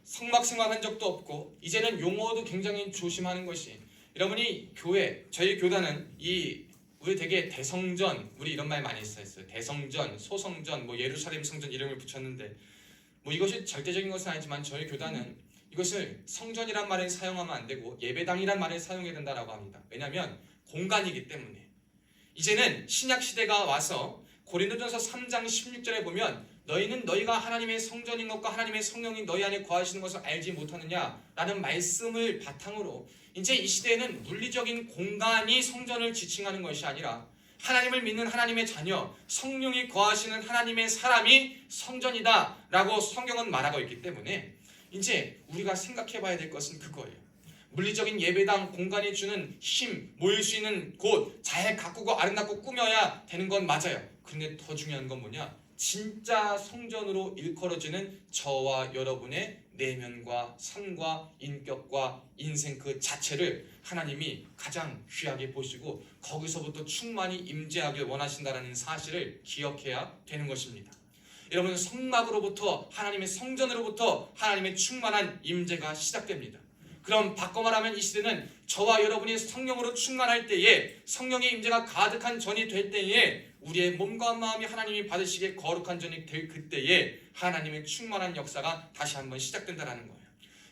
성막 생활한 적도 없고 이제는 용어도 굉장히 조심하는 것이 여러분이 교회 저희 교단은 우리 되게 대성전 우리 이런 말 많이 썼어요. 대성전, 소성전, 예루살렘 성전 이름을 붙였는데 이것이 절대적인 것은 아니지만 저희 교단은 이것을 성전이란 말을 사용하면 안 되고 예배당이란 말을 사용해야 된다라고 합니다. 왜냐하면 공간이기 때문에 이제는 신약 시대가 와서 고린도전서 3장 16절에 보면 너희는 너희가 하나님의 성전인 것과 하나님의 성령이 너희 안에 거하시는 것을 알지 못하느냐라는 말씀을 바탕으로 이제 이 시대에는 물리적인 공간이 성전을 지칭하는 것이 아니라 하나님을 믿는 하나님의 자녀 성령이 거하시는 하나님의 사람이 성전이다라고 성경은 말하고 있기 때문에 이제 우리가 생각해 봐야 될 것은 그거예요. 물리적인 예배당 공간이 주는 힘, 모일 수 있는 곳, 잘 가꾸고 아름답고 꾸며야 되는 건 맞아요. 그런데 더 중요한 건 뭐냐? 진짜 성전으로 일컬어지는 저와 여러분의 내면과 삶과 인격과 인생 그 자체를 하나님이 가장 귀하게 보시고 거기서부터 충만히 임재하길 원하신다는 사실을 기억해야 되는 것입니다. 여러분 성막으로부터 하나님의 성전으로부터 하나님의 충만한 임재가 시작됩니다. 그럼 바꿔 말하면 이 시대는 저와 여러분이 성령으로 충만할 때에 성령의 임재가 가득한 전이 될 때에 우리의 몸과 마음이 하나님이 받으시기에 거룩한 전이 될 그때에 하나님의 충만한 역사가 다시 한번 시작된다는 거예요.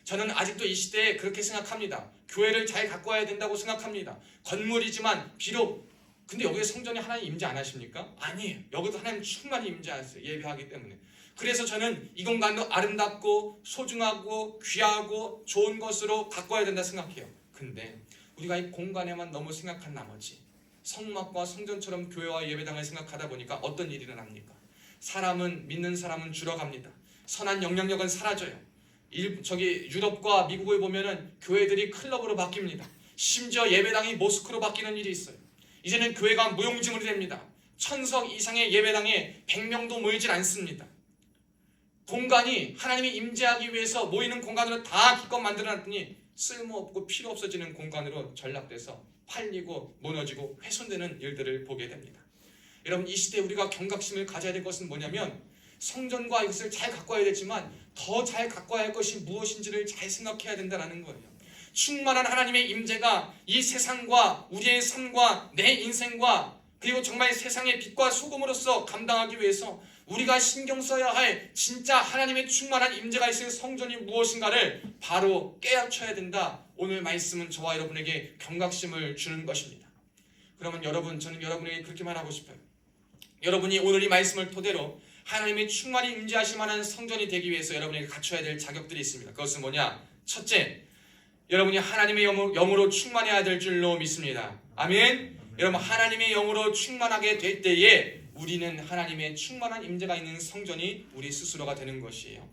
저는 아직도 이 시대에 그렇게 생각합니다. 교회를 잘 가꿔야 된다고 생각합니다. 건물이지만 비록 근데 여기에 성전에 하나님 임재 안 하십니까? 아니에요. 여기도 하나님 충만히 임재하세요. 예배하기 때문에. 그래서 저는 이 공간도 아름답고 소중하고 귀하고 좋은 것으로 가꿔야 된다 생각해요. 근데 우리가 이 공간에만 너무 생각한 나머지 성막과 성전처럼 교회와 예배당을 생각하다 보니까 어떤 일이 일어납니까? 믿는 사람은 줄어갑니다. 선한 영향력은 사라져요. 유럽과 미국을 보면은 교회들이 클럽으로 바뀝니다. 심지어 예배당이 모스크로 바뀌는 일이 있어요. 이제는 교회가 무용지물이 됩니다. 1000석 이상의 예배당에 100명도 모이질 않습니다. 공간이 하나님이 임재하기 위해서 모이는 공간으로 다 기껏 만들어놨더니 쓸모없고 필요 없어지는 공간으로 전락돼서 팔리고 무너지고 훼손되는 일들을 보게 됩니다. 여러분 이 시대에 우리가 경각심을 가져야 될 것은 뭐냐면 성전과 이것을 잘 가꿔야 되지만 더 잘 가꿔야 할 것이 무엇인지를 잘 생각해야 된다는 거예요. 충만한 하나님의 임재가 이 세상과 우리의 삶과 내 인생과 그리고 정말 세상의 빛과 소금으로서 감당하기 위해서 우리가 신경 써야 할 진짜 하나님의 충만한 임재가 있을 성전이 무엇인가를 바로 깨우쳐야 된다. 오늘 말씀은 저와 여러분에게 경각심을 주는 것입니다. 그러면 저는 여러분에게 그렇게 말하고 싶어요. 여러분이 오늘 이 말씀을 토대로 하나님의 충만히 임재하실 만한 성전이 되기 위해서 여러분에게 갖춰야 될 자격들이 있습니다. 그것은 뭐냐? 첫째, 여러분이 하나님의 영으로 충만해야 될 줄로 믿습니다. 아멘. 여러분 하나님의 영으로 충만하게 될 때에 우리는 하나님의 충만한 임재가 있는 성전이 우리 스스로가 되는 것이에요.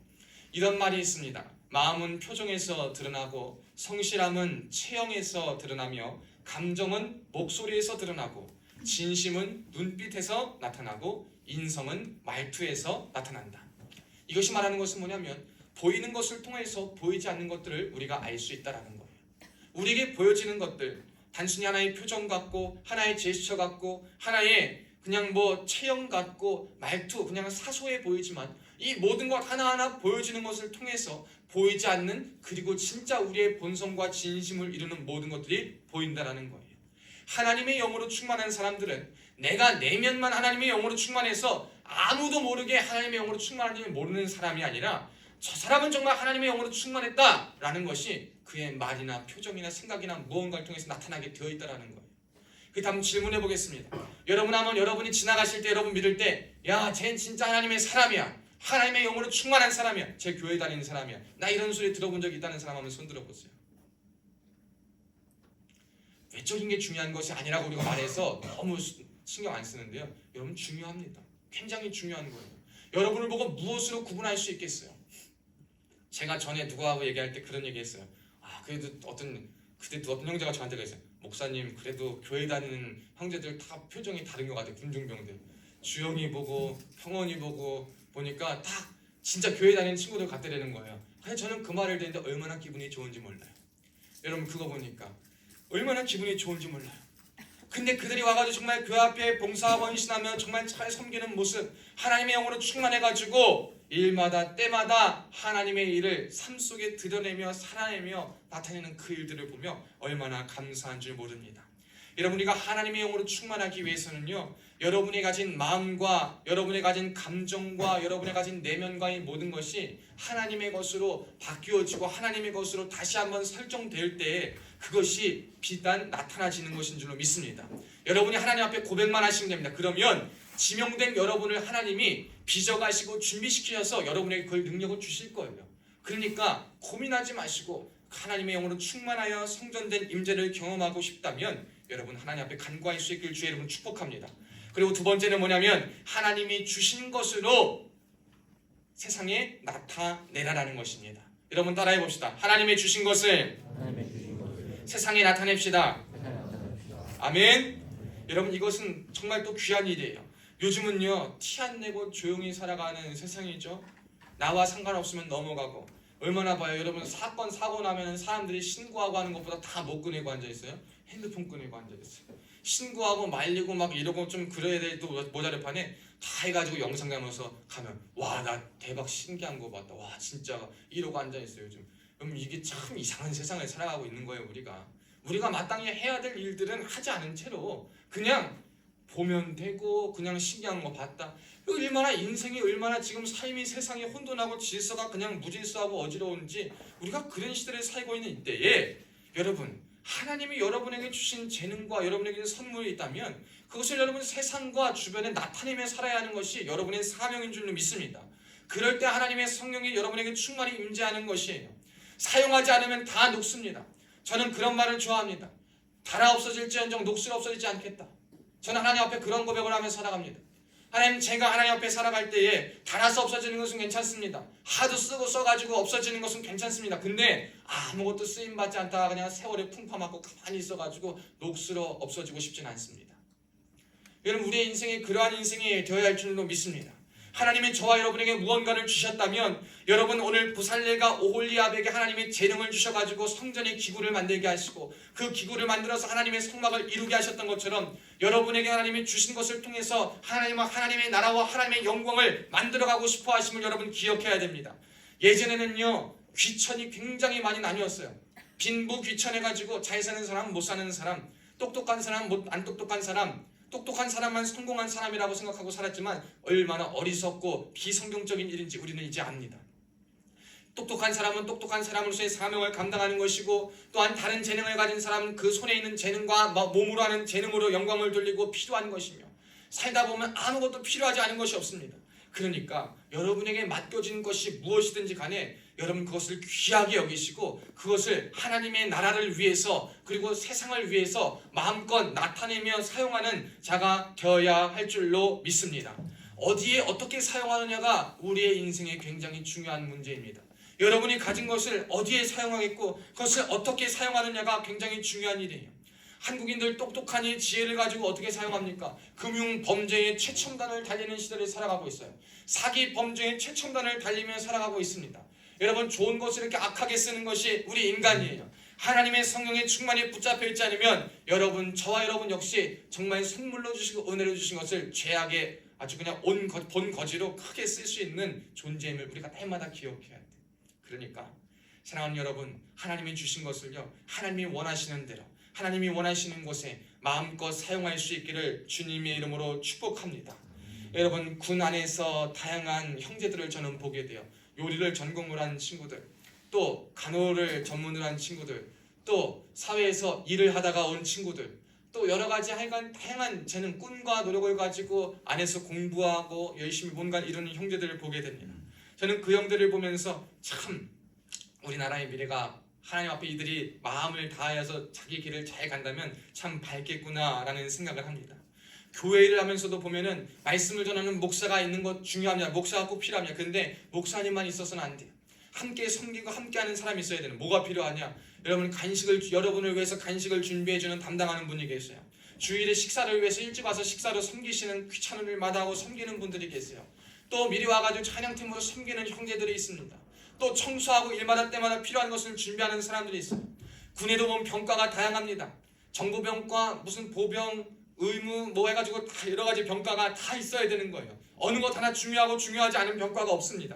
이런 말이 있습니다. 마음은 표정에서 드러나고 성실함은 체형에서 드러나며 감정은 목소리에서 드러나고 진심은 눈빛에서 나타나고 인성은 말투에서 나타난다. 이것이 말하는 것은 뭐냐면 보이는 것을 통해서 보이지 않는 것들을 우리가 알 수 있다는 거예요. 우리에게 보여지는 것들 단순히 하나의 표정 같고 하나의 제스처 같고 하나의 그냥 체형 같고 말투 그냥 사소해 보이지만 이 모든 것 하나하나 보여지는 것을 통해서 보이지 않는 그리고 진짜 우리의 본성과 진심을 이루는 모든 것들이 보인다는 거예요. 하나님의 영으로 충만한 사람들은 내가 내면만 하나님의 영으로 충만해서 아무도 모르게 하나님의 영으로 충만한지 모르는 사람이 아니라 저 사람은 정말 하나님의 영으로 충만했다라는 것이 그의 말이나 표정이나 생각이나 무언가를 통해서 나타나게 되어 있다라는 거예요. 그 다음 질문해 보겠습니다. 여러분 한번 여러분이 지나가실 때 여러분 믿을 때 야, 쟤는 진짜 하나님의 사람이야. 하나님의 영으로 충만한 사람이야. 제 교회 다니는 사람이야. 나 이런 소리 들어본 적 있다는 사람 한번 손 들어보세요. 외적인 게 중요한 것이 아니라고 우리가 말해서 너무 신경 안 쓰는데요. 여러분 중요합니다. 굉장히 중요한 거예요. 여러분을 보고 무엇으로 구분할 수 있겠어요? 제가 전에 누구하고 얘기할 때 그런 얘기했어요. 그래도 그때 어떤 형제가 저한테 그랬어요. 목사님 그래도 교회 다니는 형제들 다 표정이 다른 것 같아요. 군중병들. 주영이 보고 평원이 보고 보니까 딱 진짜 교회 다니는 친구들 같더라는 거예요. 그래서 저는 그 말을 듣는데 얼마나 기분이 좋은지 몰라요. 여러분 그거 보니까 얼마나 기분이 좋은지 몰라요. 근데 그들이 와가지고 정말 교회 앞에 봉사하고 헌신하며 정말 잘 섬기는 모습, 하나님의 영으로 충만해가지고 일마다 때마다 하나님의 일을 삶 속에 드러내며 살아내며 나타내는 그 일들을 보며 얼마나 감사한 줄 모릅니다. 여러분 우리가 하나님의 영으로 충만하기 위해서는요, 여러분이 가진 마음과 여러분이 가진 감정과 여러분이 가진 내면과의 모든 것이 하나님의 것으로 바뀌어지고 하나님의 것으로 다시 한번 설정될 때에 그것이 비단 나타나지는 것인 줄로 믿습니다. 여러분이 하나님 앞에 고백만 하시면 됩니다. 그러면 지명된 여러분을 하나님이 빚어가시고 준비시키셔서 여러분에게 그 능력을 주실 거예요. 그러니까 고민하지 마시고 하나님의 영으로 충만하여 성전된 임재를 경험하고 싶다면 여러분 하나님 앞에 간구할 수 있길 주의 이름으로 축복합니다. 그리고 두 번째는 뭐냐면 하나님이 주신 것으로 세상에 나타내라라는 것입니다. 여러분 따라해 봅시다. 하나님의 주신 것을 세상에 나타냅시다. 아멘. 여러분 이것은 정말 또 귀한 일이에요. 요즘은요 티 안 내고 조용히 살아가는 세상이죠. 나와 상관없으면 넘어가고 얼마나 봐요. 여러분 사건 사고 나면 사람들이 신고하고 하는 것보다 다 못 꺼내고 앉아있어요. 핸드폰 꺼내고 앉아있어요. 신고하고 말리고 막 이러고 좀 그래야 될 또 모자랄 판에 다 해가지고 영상 가면서 가면 와 나 대박 신기한 거 봤다. 와 진짜 이러고 앉아있어요 요즘. 그럼 이게 참 이상한 세상을 살아가고 있는 거예요. 우리가 마땅히 해야 될 일들은 하지 않은 채로 그냥 보면 되고 그냥 신기한 거 봤다. 얼마나 인생이 얼마나 지금 삶이 세상이 혼돈하고 질서가 그냥 무질서하고 어지러운지 우리가 그런 시대를 살고 있는 이때에 여러분 하나님이 여러분에게 주신 재능과 여러분에게 선물이 있다면 그것을 여러분 세상과 주변에 나타내며 살아야 하는 것이 여러분의 사명인 줄로 믿습니다. 그럴 때 하나님의 성령이 여러분에게 충만히 임재하는 것이에요. 사용하지 않으면 다 녹습니다. 저는 그런 말을 좋아합니다. 달아 없어질지언정 녹슬 없어지지 않겠다. 저는 하나님 앞에 그런 고백을 하며 살아갑니다. 하나님 제가 하나님 앞에 살아갈 때에 달아서 없어지는 것은 괜찮습니다. 하도 쓰고 써가지고 없어지는 것은 괜찮습니다. 근데 아무것도 쓰임받지 않다가 그냥 세월에 풍파 맞고 가만히 있어가지고 녹슬어 없어지고 싶진 않습니다. 여러분 우리의 인생이 그러한 인생이 되어야 할 줄로 믿습니다. 하나님이 저와 여러분에게 무언가를 주셨다면 여러분 오늘 부살레가 오홀리압에게 하나님의 재능을 주셔가지고 성전의 기구를 만들게 하시고 그 기구를 만들어서 하나님의 성막을 이루게 하셨던 것처럼 여러분에게 하나님이 주신 것을 통해서 하나님의 나라와 하나님의 영광을 만들어가고 싶어 하심을 여러분 기억해야 됩니다. 예전에는요 귀천이 굉장히 많이 나뉘었어요. 빈부 귀천해가지고 잘 사는 사람 못 사는 사람, 똑똑한 사람 안 똑똑한 사람, 똑똑한 사람만 성공한 사람이라고 생각하고 살았지만 얼마나 어리석고 비성경적인 일인지 우리는 이제 압니다. 똑똑한 사람은 똑똑한 사람으로서의 사명을 감당하는 것이고 또한 다른 재능을 가진 사람은 그 손에 있는 재능과 몸으로 하는 재능으로 영광을 돌리고 필요한 것이며 살다 보면 아무것도 필요하지 않은 것이 없습니다. 그러니까 여러분에게 맡겨진 것이 무엇이든지 간에 여러분 그것을 귀하게 여기시고 그것을 하나님의 나라를 위해서 그리고 세상을 위해서 마음껏 나타내며 사용하는 자가 되어야 할 줄로 믿습니다. 어디에 어떻게 사용하느냐가 우리의 인생에 굉장히 중요한 문제입니다. 여러분이 가진 것을 어디에 사용하겠고 그것을 어떻게 사용하느냐가 굉장히 중요한 일이에요. 한국인들 똑똑하니 지혜를 가지고 어떻게 사용합니까? 금융 범죄의 최첨단을 달리는 시대를 살아가고 있어요. 사기 범죄의 최첨단을 달리며 살아가고 있습니다. 여러분 좋은 것을 이렇게 악하게 쓰는 것이 우리 인간이에요. 하나님의 성령에 충만히 붙잡혀 있지 않으면 여러분 저와 여러분 역시 정말 선물로 주시고 은혜로 주신 것을 죄악에 아주 그냥 본 거지로 크게 쓸 수 있는 존재임을 우리가 때마다 기억해야 돼요. 그러니까 사랑하는 여러분 하나님이 주신 것을요 하나님이 원하시는 대로 하나님이 원하시는 곳에 마음껏 사용할 수 있기를 주님의 이름으로 축복합니다. 여러분, 군 안에서 다양한 형제들을 저는 보게 돼요. 요리를 전공을 한 친구들, 또 간호를 전문을 한 친구들, 또 사회에서 일을 하다가 온 친구들, 또 여러 가지 하여간 다양한 재능, 꿈과 노력을 가지고 안에서 공부하고 열심히 뭔가를 이루는 형제들을 보게 됩니다. 저는 그 형들을 보면서 참 우리나라의 미래가 하나님 앞에 이들이 마음을 다하여서 자기 길을 잘 간다면 참 밝겠구나라는 생각을 합니다. 교회 일을 하면서도 보면은 말씀을 전하는 목사가 있는 것 중요합니다. 목사가 꼭 필요합니다. 근데 목사님만 있어서는 안 돼요. 함께 섬기고 함께하는 사람이 있어야 되는. 뭐가 필요하냐? 여러분, 여러분을 위해서 간식을 준비해주는 담당하는 분이 계세요. 주일에 식사를 위해서 일찍 와서 식사로 섬기시는, 귀찮은 일 마다하고 섬기는 분들이 계세요. 또 미리 와가지고 찬양팀으로 섬기는 형제들이 있습니다. 또 청소하고 일마다 때마다 필요한 것을 준비하는 사람들이 있어요. 군에도 보면 병과가 다양합니다. 정보병과 무슨 보병, 의무 뭐 해가지고 다 여러 가지 병과가 다 있어야 되는 거예요. 어느 것 하나 중요하고 중요하지 않은 병과가 없습니다.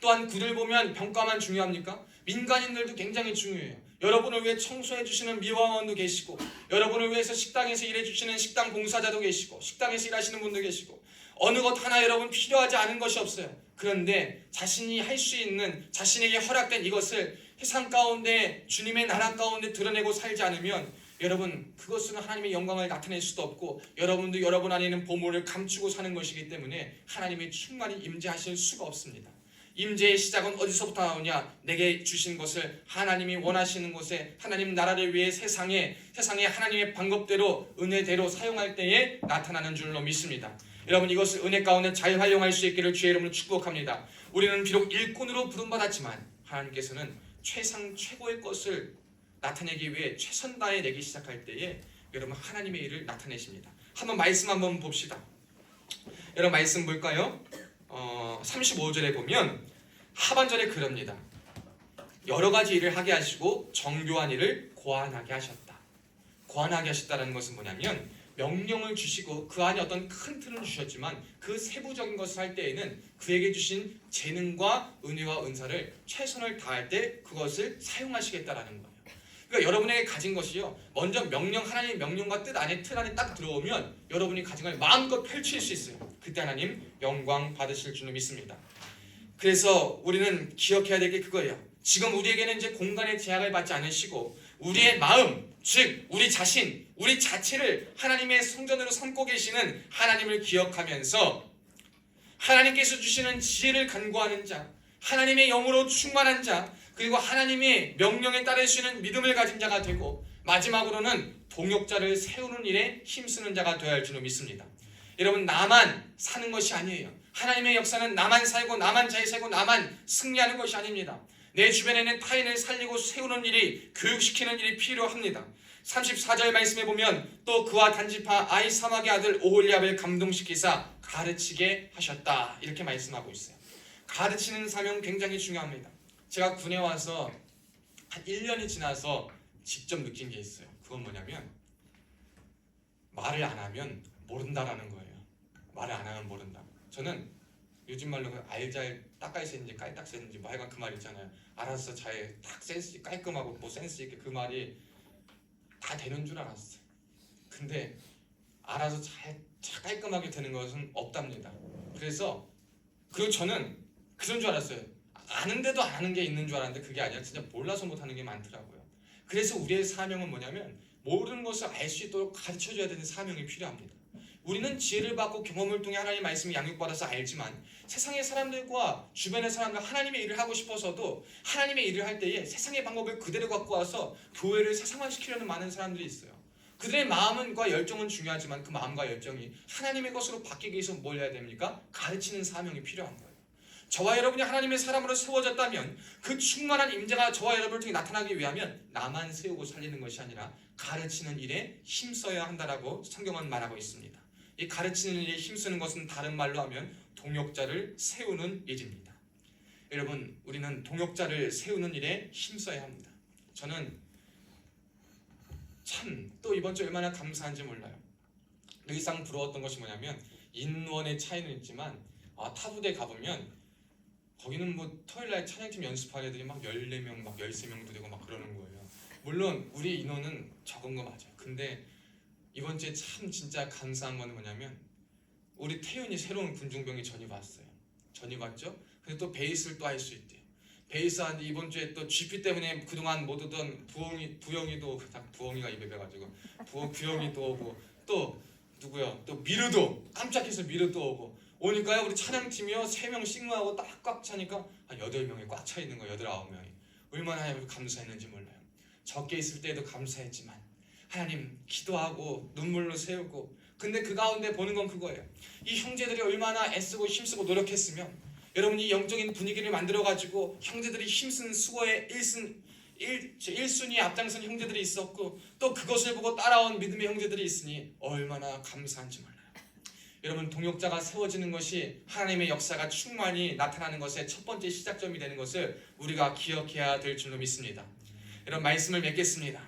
또한 군을 보면 병과만 중요합니까? 민간인들도 굉장히 중요해요. 여러분을 위해 청소해 주시는 미화원도 계시고, 여러분을 위해서 식당에서 일해 주시는 식당 봉사자도 계시고, 식당에서 일하시는 분도 계시고, 어느 것 하나 여러분 필요하지 않은 것이 없어요. 그런데 자신이 할 수 있는, 자신에게 허락된 이것을 세상 가운데, 주님의 나라 가운데 드러내고 살지 않으면 여러분, 그것은 하나님의 영광을 나타낼 수도 없고, 여러분도 여러분 안에 있는 보물을 감추고 사는 것이기 때문에 하나님의 충만히 임재하실 수가 없습니다. 임재의 시작은 어디서부터 나오냐? 내게 주신 것을 하나님이 원하시는 곳에, 하나님 나라를 위해 세상에 하나님의 방법대로, 은혜대로 사용할 때에 나타나는 줄로 믿습니다. 여러분, 이것을 은혜 가운데 잘 활용할 수 있기를 주의 이름으로 축복합니다. 우리는 비록 일꾼으로 부름받았지만 하나님께서는 최고의 것을 나타내기 위해 최선 다해 내기 시작할 때에 여러분, 하나님의 일을 나타내십니다. 말씀 한번 봅시다. 여러분, 말씀 볼까요? 35절에 보면 하반절에 그럽니다. 여러 가지 일을 하게 하시고 정교한 일을 고안하게 하셨다. 고안하게 하셨다는 것은 뭐냐면, 명령을 주시고 그 안에 어떤 큰 틀을 주셨지만 그 세부적인 것을 할 때에는 그에게 주신 재능과 은혜와 은사를 최선을 다할 때 그것을 사용하시겠다라는 거예요. 그러니까 여러분에게 가진 것이요, 먼저 하나님의 명령과 뜻 안에, 틀 안에 딱 들어오면 여러분이 가진 걸 마음껏 펼칠 수 있어요. 그때 하나님 영광 받으실 줄로 믿습니다. 그래서 우리는 기억해야 될 게 그거예요. 지금 우리에게는 이제 공간의 제약을 받지 않으시고 우리의 마음, 즉 우리 자신, 우리 자체를 하나님의 성전으로 삼고 계시는 하나님을 기억하면서 하나님께서 주시는 지혜를 간구하는 자, 하나님의 영으로 충만한 자, 그리고 하나님의 명령에 따를 수 있는 믿음을 가진 자가 되고, 마지막으로는 동역자를 세우는 일에 힘쓰는 자가 되어야 할 줄로 믿습니다. 여러분, 나만 사는 것이 아니에요. 하나님의 역사는 나만 살고 나만 잘 살고 나만 승리하는 것이 아닙니다. 내 주변에는 타인을 살리고 세우는 일이, 교육시키는 일이 필요합니다. 34절 말씀에 보면 또 그와 단지파 아히사막의 아들 오홀리압을 감동시키사 가르치게 하셨다, 이렇게 말씀하고 있어요. 가르치는 사명 굉장히 중요합니다. 제가 군에 와서 한 1년이 지나서 직접 느낀 게 있어요. 그건 뭐냐면, 말을 안 하면 모른다라는 거예요. 말을 안 하면 모른다. 저는 요즘 말로 알잘 닦아야 되는지 깔딱 쓰는지 뭐 하여간 그 말 있잖아요. 알아서 잘 딱 센스 깔끔하고 뭐 센스 있게, 그 말이 다 되는 줄 알았어요. 근데 알아서 잘 깔끔하게 되는 것은 없답니다. 그리고 저는 그런 줄 알았어요. 아는데도 안 하는 게 있는 줄 알았는데 그게 아니라 진짜 몰라서 못하는 게 많더라고요. 그래서 우리의 사명은 뭐냐면, 모르는 것을 알 수 있도록 가르쳐줘야 되는 사명이 필요합니다. 우리는 지혜를 받고 경험을 통해 하나님의 말씀을 양육받아서 알지만, 세상의 사람들과 주변의 사람과 하나님의 일을 하고 싶어서도 하나님의 일을 할 때에 세상의 방법을 그대로 갖고 와서 교회를 세상화시키려는 많은 사람들이 있어요. 그들의 마음과 열정은 중요하지만 그 마음과 열정이 하나님의 것으로 바뀌기 위해서 뭘 해야 됩니까? 가르치는 사명이 필요한 거예요. 저와 여러분이 하나님의 사람으로 세워졌다면 그 충만한 임재가 저와 여러분을 통해 나타나기 위하면 나만 세우고 살리는 것이 아니라 가르치는 일에 힘써야 한다라고 성경은 말하고 있습니다. 이 가르치는 일에 힘쓰는 것은 다른 말로 하면 동역자를 세우는 일입니다. 여러분, 우리는 동역자를 세우는 일에 힘써야 합니다. 저는 참 또 이번 주 얼마나 감사한지 몰라요. 늘상 부러웠던 것이 뭐냐면, 인원의 차이는 있지만 타부대 가보면 거기는 뭐 토요일날 찬양팀 연습하는 애들이 막 14명, 막 13명도 되고 막 그러는 거예요. 물론 우리 인원은 적은 거 맞아요. 근데 이번 주에 참 진짜 감사한 건 뭐냐면 우리 태윤이 새로운 군중병이 전입 왔어요. 전입 왔죠? 근데 또 베이스를 또 할 수 있대요. 베이스 하는데 이번 주에 또 GP 때문에 그동안 못 오던 부영이도 부엉이가 입에 배가지고 부영이도 오고 또 누구야? 또 미르도 깜짝해서 미르도 오고 오니까요 우리 찬양팀이요 3명 싱마하고 딱 꽉 차니까 한 8명이 꽉 차 있는 거예요. 8, 9명이. 얼마나 하나님 감사했는지 몰라요. 적게 있을 때도 감사했지만 하나님 기도하고 눈물로 세우고 근데 그 가운데 보는 건 그거예요. 이 형제들이 얼마나 애쓰고 힘쓰고 노력했으면 여러분이 영적인 분위기를 만들어가지고 형제들이 힘쓴 수고에 1순위에 앞장선 형제들이 있었고 또 그것을 보고 따라온 믿음의 형제들이 있으니 얼마나 감사한지 몰라요. 여러분 동역자가 세워지는 것이 하나님의 역사가 충만히 나타나는 것의 첫 번째 시작점이 되는 것을 우리가 기억해야 될 줄로 믿습니다. 여러분 말씀을 맺겠습니다.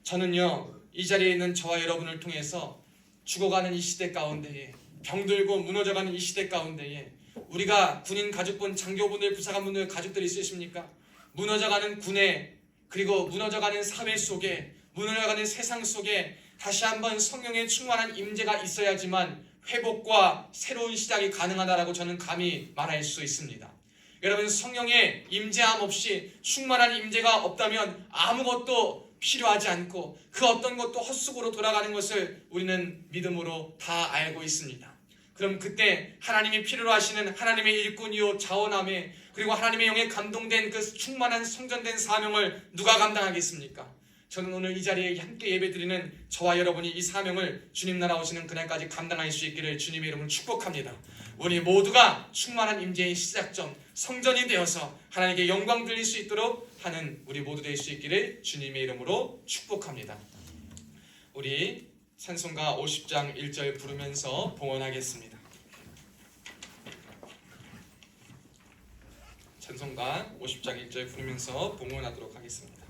저는요 이 자리에 있는 저와 여러분을 통해서 죽어가는 이 시대 가운데에 병들고 무너져가는 이 시대 가운데에 우리가 군인 가족분, 장교분들, 부사관분들 가족들이 있으십니까? 무너져가는 군에 그리고 무너져가는 사회 속에 무너져가는 세상 속에 다시 한번 성령의 충만한 임재가 있어야지만 회복과 새로운 시작이 가능하다라고 저는 감히 말할 수 있습니다. 여러분 성령의 임재함 없이 충만한 임재가 없다면 아무것도 필요하지 않고 그 어떤 것도 헛수고로 돌아가는 것을 우리는 믿음으로 다 알고 있습니다. 그럼 그때 하나님이 필요로 하시는 하나님의 일꾼이요 자원함에 그리고 하나님의 영에 감동된 그 충만한 성전된 사명을 누가 감당하겠습니까? 저는 오늘 이 자리에 함께 예배드리는 저와 여러분이 이 사명을 주님 나라 오시는 그날까지 감당할 수 있기를 주님의 이름으로 축복합니다. 우리 모두가 충만한 임재의 시작점 성전이 되어서 하나님께 영광 돌릴 수 있도록 하는 우리 모두 될 수 있기를 주님의 이름으로 축복합니다. 우리 찬송가 50장 1절 부르면서 봉헌하겠습니다. 찬송가 50장 1절 부르면서 봉헌하도록 하겠습니다.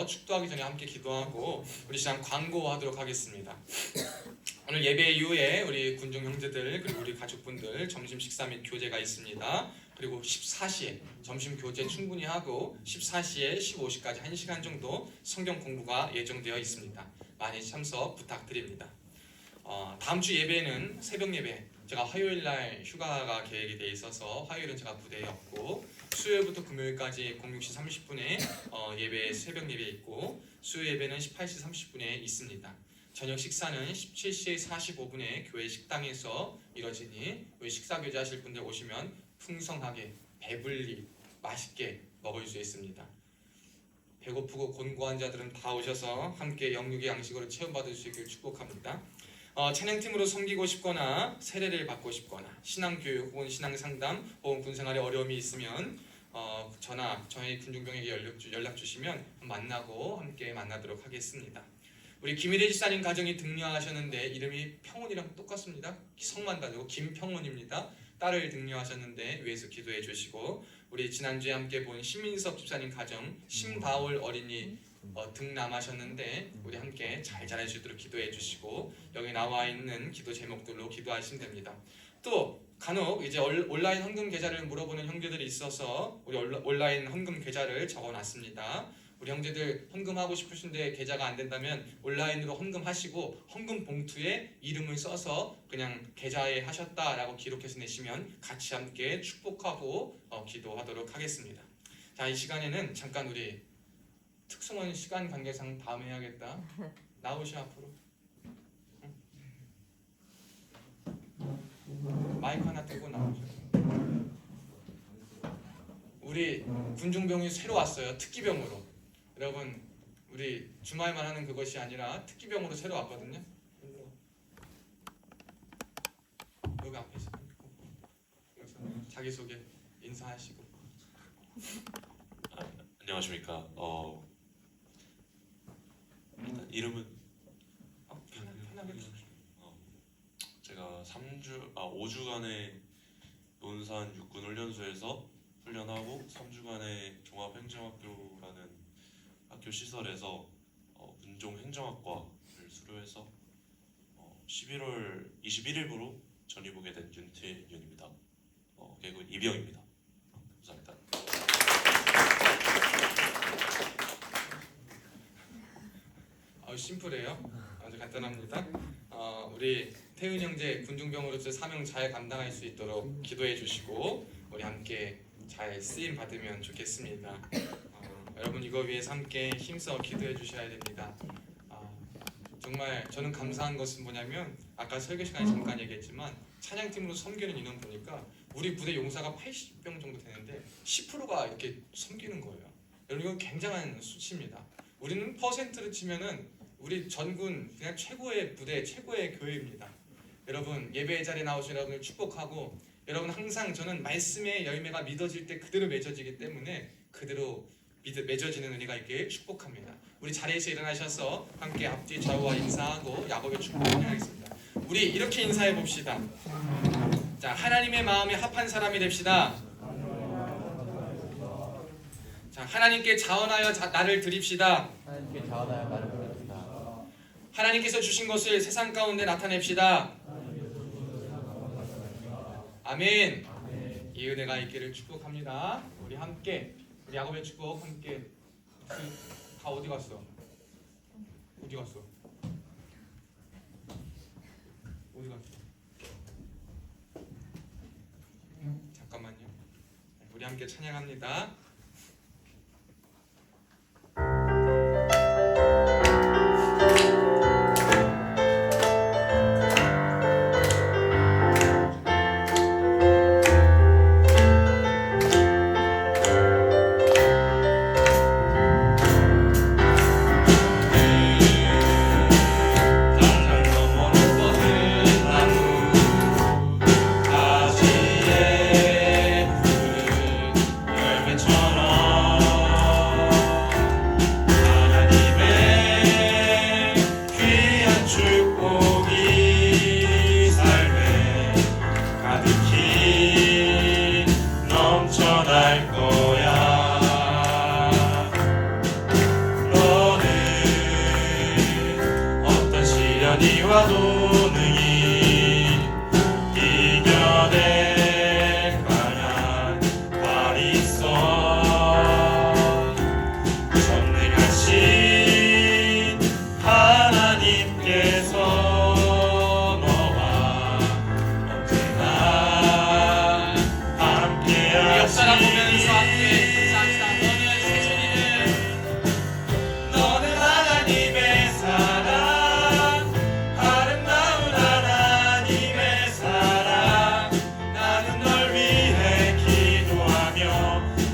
축도하기 전에 함께 기도하고 우리 시간 광고하도록 하겠습니다. 오늘 예배 이후에 우리 군중 형제들 그리고 우리 가족분들 점심 식사 및 교제가 있습니다. 그리고 14시에 점심 교제 충분히 하고 14시에 15시까지 1시간 정도 성경 공부가 예정되어 있습니다. 많이 참석 부탁드립니다. 다음 주 예배는 새벽 예배 제가 화요일날 휴가가 계획이 돼 있어서 화요일은 제가 부대에 없고 수요일부터 금요일까지 06시 30분에 예배 새벽 예배 있고 수요 예배는 18시 30분에 있습니다. 저녁 식사는 17시 45분에 교회 식당에서 이뤄지니 우리 식사 교제하실 분들 오시면 풍성하게 배불리 맛있게 먹을 수 있습니다. 배고프고 곤고한 자들은 다 오셔서 함께 영육의 양식으로 체험받을 수 있길 축복합니다. 찬양팀으로 섬기고 싶거나 세례를 받고 싶거나 신앙교육 혹은 신앙상담 혹은 군생활에 어려움이 있으면 저희 군중병에게 연락 주시면 만나고 함께 만나도록 하겠습니다. 우리 김일혜 집사님 가정이 등려하셨는데 이름이 평훈이랑 똑같습니다. 성만 다르고 김평훈입니다. 딸을 등려하셨는데 위에서 기도해 주시고 우리 지난주에 함께 본 신민섭 집사님 가정 심다올 어린이 등남하셨는데 우리 함께 잘 자랄 수 있도록 기도해 주시고 여기 나와 있는 기도 제목들로 기도하시면 됩니다. 또 간혹 이제 온라인 헌금 계좌를 물어보는 형제들이 있어서 우리 온라인 헌금 계좌를 적어놨습니다. 우리 형제들 헌금하고 싶으신데 계좌가 안 된다면 온라인으로 헌금하시고 헌금 봉투에 이름을 써서 그냥 계좌에 하셨다라고 기록해서 내시면 같이 함께 축복하고 기도하도록 하겠습니다. 자, 이 시간에는 잠깐 우리 특성은 시간 관계상 다음에 해야겠다. 나오시 앞으로. 마이크 하나 들고 나오셔. 우리 군중병이 새로 왔어요. 특기병으로. 여러분 우리 주말만 하는 그것이 아니라 특기병으로 새로 왔거든요. 여기 앞에 있어. 그래서 자기소개 인사하시고. 안녕하십니까. 일단 이름은 편하게. 제가 5주간의 논산 육군 훈련소에서 훈련하고 3주간의 종합행정학교라는 학교 시설에서 군종 행정학과를 수료해서 11월 21일부로 전입오게 된 윤태윤입니다. 계급은 이병입니다. 감사합니다. 심플해요. 아주 간단합니다. 우리 태윤 형제 군중병으로서 사명 잘 감당할 수 있도록 기도해 주시고 우리 함께 잘 쓰임 받으면 좋겠습니다. 여러분 이거 위해서 함께 힘써 기도해 주셔야 됩니다. 정말 저는 감사한 것은 뭐냐면 아까 설교 시간에 잠깐 얘기했지만 찬양팀으로 섬기는 인원 보니까 우리 부대 용사가 80명 정도 되는데 10%가 이렇게 섬기는 거예요. 여러분 이건 굉장한 수치입니다. 우리는 퍼센트를 치면은 우리 전군 그냥 최고의 부대, 최고의 교회입니다. 여러분 예배 자리에 나오신 여러분을 축복하고 여러분 항상 저는 말씀의 열매가 믿어질 때 그대로 맺어지기 때문에 그대로 맺어지는 은혜가 있길 축복합니다. 우리 자리에서 일어나셔서 함께 앞뒤 좌우와 인사하고 야곱의 축복을 하겠습니다. 우리 이렇게 인사해 봅시다. 자, 하나님의 마음에 합한 사람이 됩시다. 자, 하나님께 자원하여 나를 드립시다. 하나님께 자원하여 나를 부릅시다. 하나님께서 주신 것을 세상 가운데 나타냅시다. 아멘. 이 은혜가 있기를 축복합니다. 우리 함께 우리 야곱의 축복 함께. 다 어디 갔어? 어디 갔어? 어디 갔어? 잠깐만요. 우리 함께 찬양합니다. 와도 능히 이겨낼 만한 발이 있어. 전능하신 하나님께서 너와 언제나 함께 우리 옆 사람 보면서 함께 하시니 인사합시다. 너는 하나님의 사랑, 아름다운 하나님의 사랑. 나는 널 위해 기도하며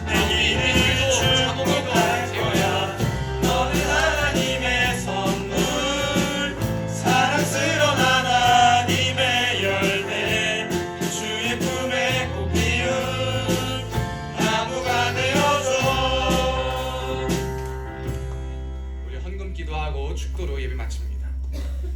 내 기도를 축복할 거야. 너는 하나님의 선물, 사랑스러운 하나님의 열매, 주의 품에 꼭 피운 나무가 되어줘. 우리 헌금 기도하고 축도로 예배 마칩니다.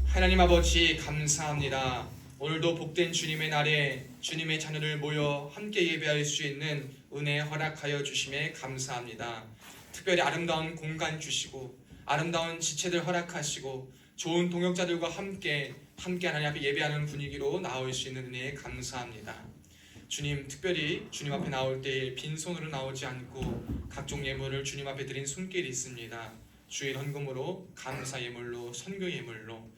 하나님 아버지 감사합니다. 오늘도 복된 주님의 날에 주님의 자녀를 모여 함께 예배할 수 있는 은혜 허락하여 주심에 감사합니다. 특별히 아름다운 공간 주시고 아름다운 지체들 허락하시고 좋은 동역자들과 함께 하나님 앞에 예배하는 분위기로 나올 수 있는 은혜에 감사합니다. 주님, 특별히 주님 앞에 나올 때 빈손으로 나오지 않고 각종 예물을 주님 앞에 드린 손길이 있습니다. 주일 헌금으로, 감사 예물로, 선교 예물로,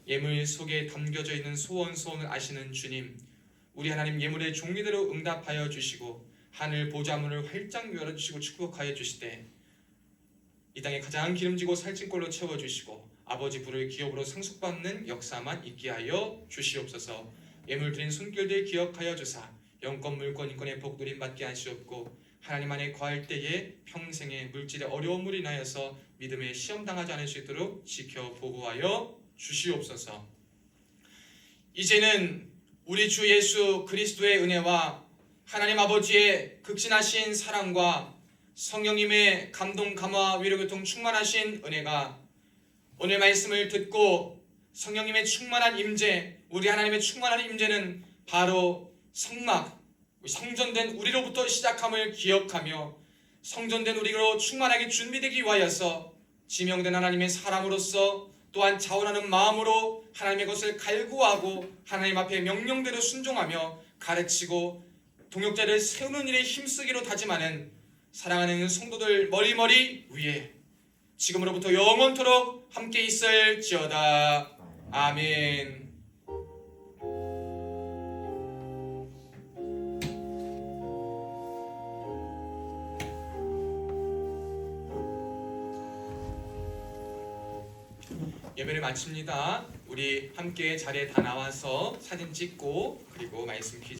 예물 속에 담겨져 있는 소원을 아시는 주님, 우리 하나님 예물의 종류대로 응답하여 주시고 하늘 보좌문을 활짝 열어주시고 축복하여 주시되 이 땅에 가장 기름지고 살찐 꼴로 채워주시고 아버지 불을 기업으로 상속받는 역사만 있게 하여 주시옵소서. 예물 드린 손길들 기억하여 주사 영권 물권 인권의 복 누림 받게 하시옵고 하나님 안에 거할 때에 평생의 물질의 어려움으로 인하여서 믿음에 시험당하지 않을 수 있도록 지켜 보호하여 주시옵소서. 이제는 우리 주 예수 그리스도의 은혜와 하나님 아버지의 극진하신 사랑과 성령님의 감동 감화 위로 교통 충만하신 은혜가 오늘 말씀을 듣고 성령님의 충만한 임재, 우리 하나님의 충만한 임재는 바로 성막, 성전된 우리로부터 시작함을 기억하며 성전된 우리로 충만하게 준비되기 위하여서 지명된 하나님의 사람으로서 또한 자원하는 마음으로 하나님의 것을 갈구하고 하나님 앞에 명령대로 순종하며 가르치고 동역자를 세우는 일에 힘쓰기로 다짐하는 사랑하는 성도들 머리머리 위에 지금으로부터 영원토록 함께 있을지어다. 아멘. 예배를 마칩니다. 우리 함께 자리에 다 나와서 사진 찍고 그리고 말씀 퀴즈